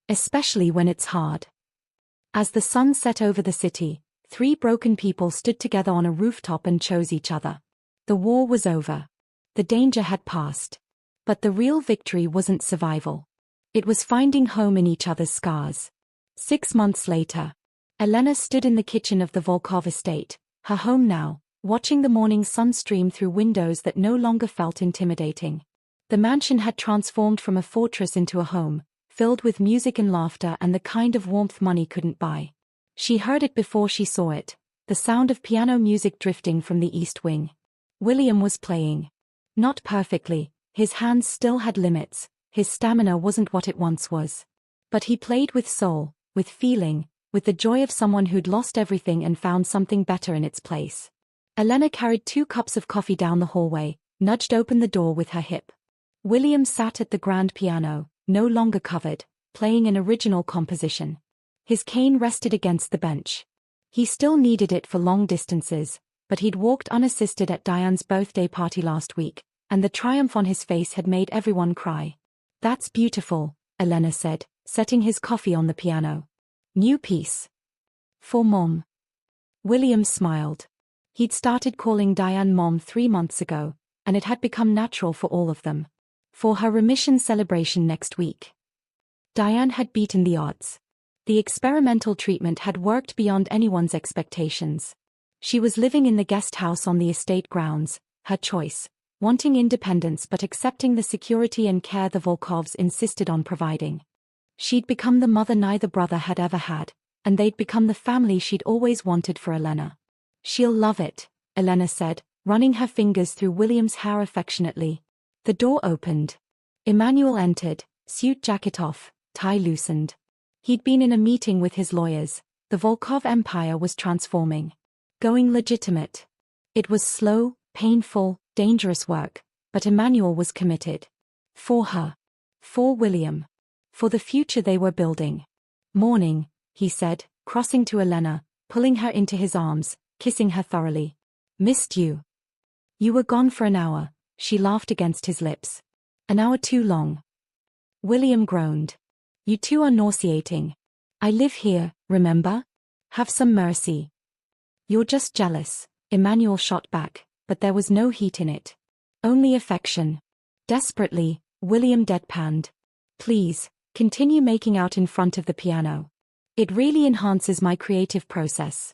Especially when it's hard. As the sun set over the city, three broken people stood together on a rooftop and chose each other. The war was over. The danger had passed. But the real victory wasn't survival. It was finding home in each other's scars. 6 months later, Elena stood in the kitchen of the Volkov estate, her home now, watching the morning sun stream through windows that no longer felt intimidating. The mansion had transformed from a fortress into a home, filled with music and laughter and the kind of warmth money couldn't buy. She heard it before she saw it, the sound of piano music drifting from the east wing. William was playing. Not perfectly, his hands still had limits, his stamina wasn't what it once was. But he played with soul, with feeling, with the joy of someone who'd lost everything and found something better in its place. Elena carried 2 cups of coffee down the hallway, nudged open the door with her hip. William sat at the grand piano, no longer covered, playing an original composition. His cane rested against the bench. He still needed it for long distances, but he'd walked unassisted at Diane's birthday party last week, and the triumph on his face had made everyone cry. That's beautiful, Elena said, setting his coffee on the piano. New piece. For Mom. William smiled. He'd started calling Diane Mom 3 months ago, and it had become natural for all of them. For her remission celebration next week. Diane had beaten the odds. The experimental treatment had worked beyond anyone's expectations. She was living in the guest house on the estate grounds, her choice, wanting independence but accepting the security and care the Volkovs insisted on providing. She'd become the mother neither brother had ever had, and they'd become the family she'd always wanted for Elena. "She'll love it," Elena said, running her fingers through William's hair affectionately. The door opened. Emmanuel entered, suit jacket off, tie loosened. He'd been in a meeting with his lawyers. The Volkov empire was transforming. Going legitimate. It was slow, painful, dangerous work, but Emmanuel was committed. For her. For William. For the future they were building. "Morning," he said, crossing to Elena, pulling her into his arms, kissing her thoroughly. "Missed you." "You were gone for an hour," she laughed against his lips. "An hour too long." William groaned. "You two are nauseating. I live here, remember? Have some mercy." "You're just jealous," Emmanuel shot back, but there was no heat in it. Only affection. Desperately, William deadpanned. "Please, continue making out in front of the piano. It really enhances my creative process."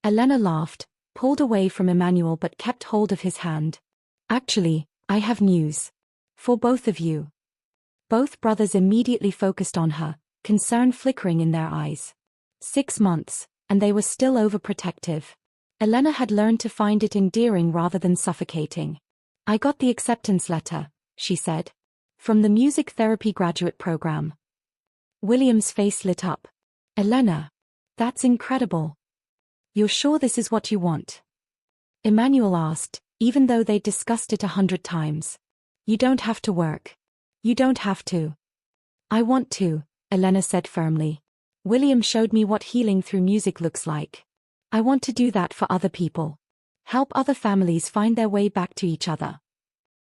Elena laughed, pulled away from Emmanuel but kept hold of his hand. "Actually, I have news. For both of you." Both brothers immediately focused on her, concern flickering in their eyes. 6 months, and they were still overprotective. Elena had learned to find it endearing rather than suffocating. "I got the acceptance letter," she said. "From the music therapy graduate program." William's face lit up. "Elena. That's incredible. You're sure this is what you want?" Emmanuel asked, even though they'd discussed it 100 times. "You don't have to work. You don't have to." "I want to," Elena said firmly. "William showed me what healing through music looks like. I want to do that for other people. Help other families find their way back to each other."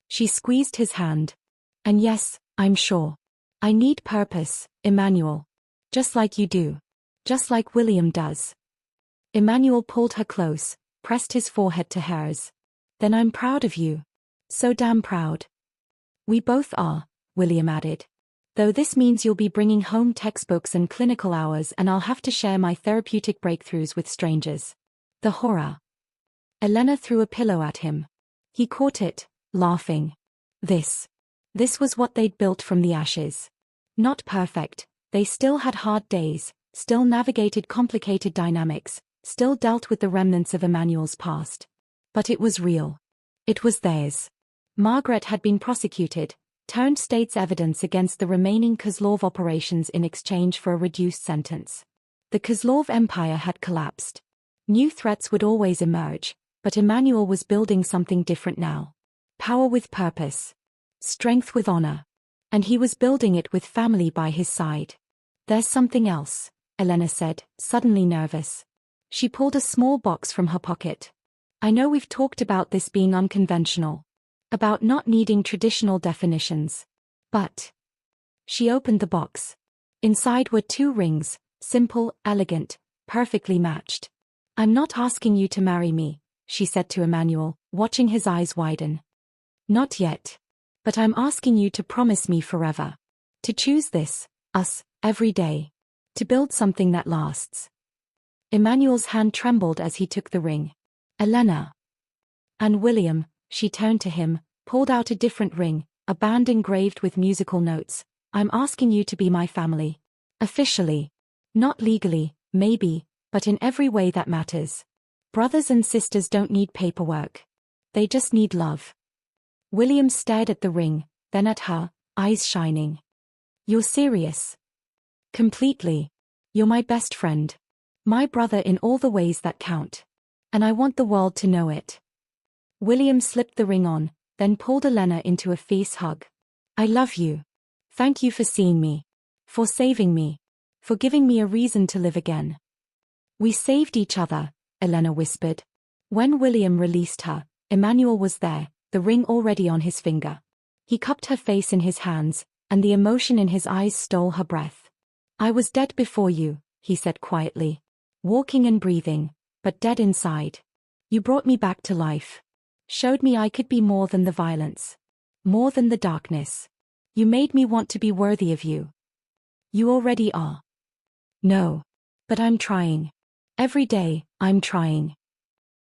She squeezed his hand. "And yes, I'm sure. I need purpose, Emmanuel. Just like you do. Just like William does." Emmanuel pulled her close, pressed his forehead to hers. "Then I'm proud of you. So damn proud." "We both are," William added. "Though this means you'll be bringing home textbooks and clinical hours and I'll have to share my therapeutic breakthroughs with strangers." The horror. Elena threw a pillow at him. He caught it, laughing. This was what they'd built from the ashes. Not perfect, they still had hard days, still navigated complicated dynamics, still dealt with the remnants of Emmanuel's past. But it was real. It was theirs. Margaret had been prosecuted, turned state's evidence against the remaining Kozlov operations in exchange for a reduced sentence. The Kozlov empire had collapsed. New threats would always emerge, but Emmanuel was building something different now. Power with purpose. Strength with honor. And he was building it with family by his side. "There's something else," Elena said, suddenly nervous. She pulled a small box from her pocket. "I know we've talked about this being unconventional. About not needing traditional definitions. But..." She opened the box. Inside were 2 rings, simple, elegant, perfectly matched. "I'm not asking you to marry me," she said to Emmanuel, watching his eyes widen. "Not yet. But I'm asking you to promise me forever. To choose this, us, every day. To build something that lasts." Emmanuel's hand trembled as he took the ring. "Elena." "And William," she turned to him, pulled out a different ring, a band engraved with musical notes. "I'm asking you to be my family. Officially. Not legally, maybe, but in every way that matters. Brothers and sisters don't need paperwork. They just need love." William stared at the ring, then at her, eyes shining. "You're serious?" "Completely. You're my best friend. My brother in all the ways that count. And I want the world to know it." William slipped the ring on, then pulled Elena into a fierce hug. "I love you. Thank you for seeing me. For saving me. For giving me a reason to live again." "We saved each other," Elena whispered. When William released her, Emmanuel was there, the ring already on his finger. He cupped her face in his hands, and the emotion in his eyes stole her breath. "I was dead before you," he said quietly. "Walking and breathing, but dead inside. You brought me back to life. Showed me I could be more than the violence. More than the darkness. You made me want to be worthy of you. You already are." "No. But I'm trying. Every day, I'm trying."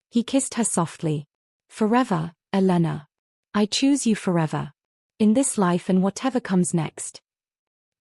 He kissed her softly. "Forever, Elena. I choose you forever. In this life and whatever comes next.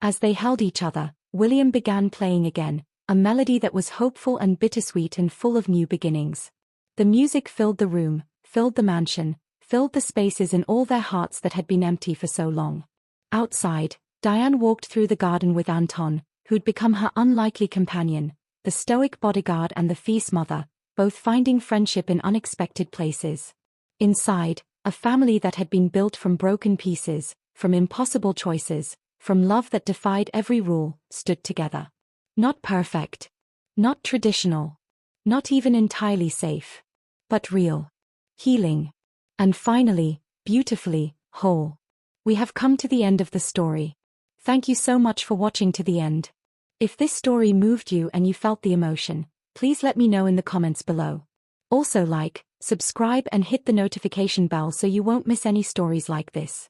As they held each other, William began playing again, a melody that was hopeful and bittersweet and full of new beginnings. The music filled the room, filled the mansion, filled the spaces in all their hearts that had been empty for so long. Outside, Diane walked through the garden with Anton, who'd become her unlikely companion, the stoic bodyguard and the fierce mother, both finding friendship in unexpected places. Inside, a family that had been built from broken pieces, from impossible choices, from love that defied every rule, stood together. Not perfect. Not traditional. Not even entirely safe. But real. Healing. And finally, beautifully, whole. We have come to the end of the story. Thank you so much for watching to the end. If this story moved you and you felt the emotion, please let me know in the comments below. Also like, subscribe and hit the notification bell so you won't miss any stories like this.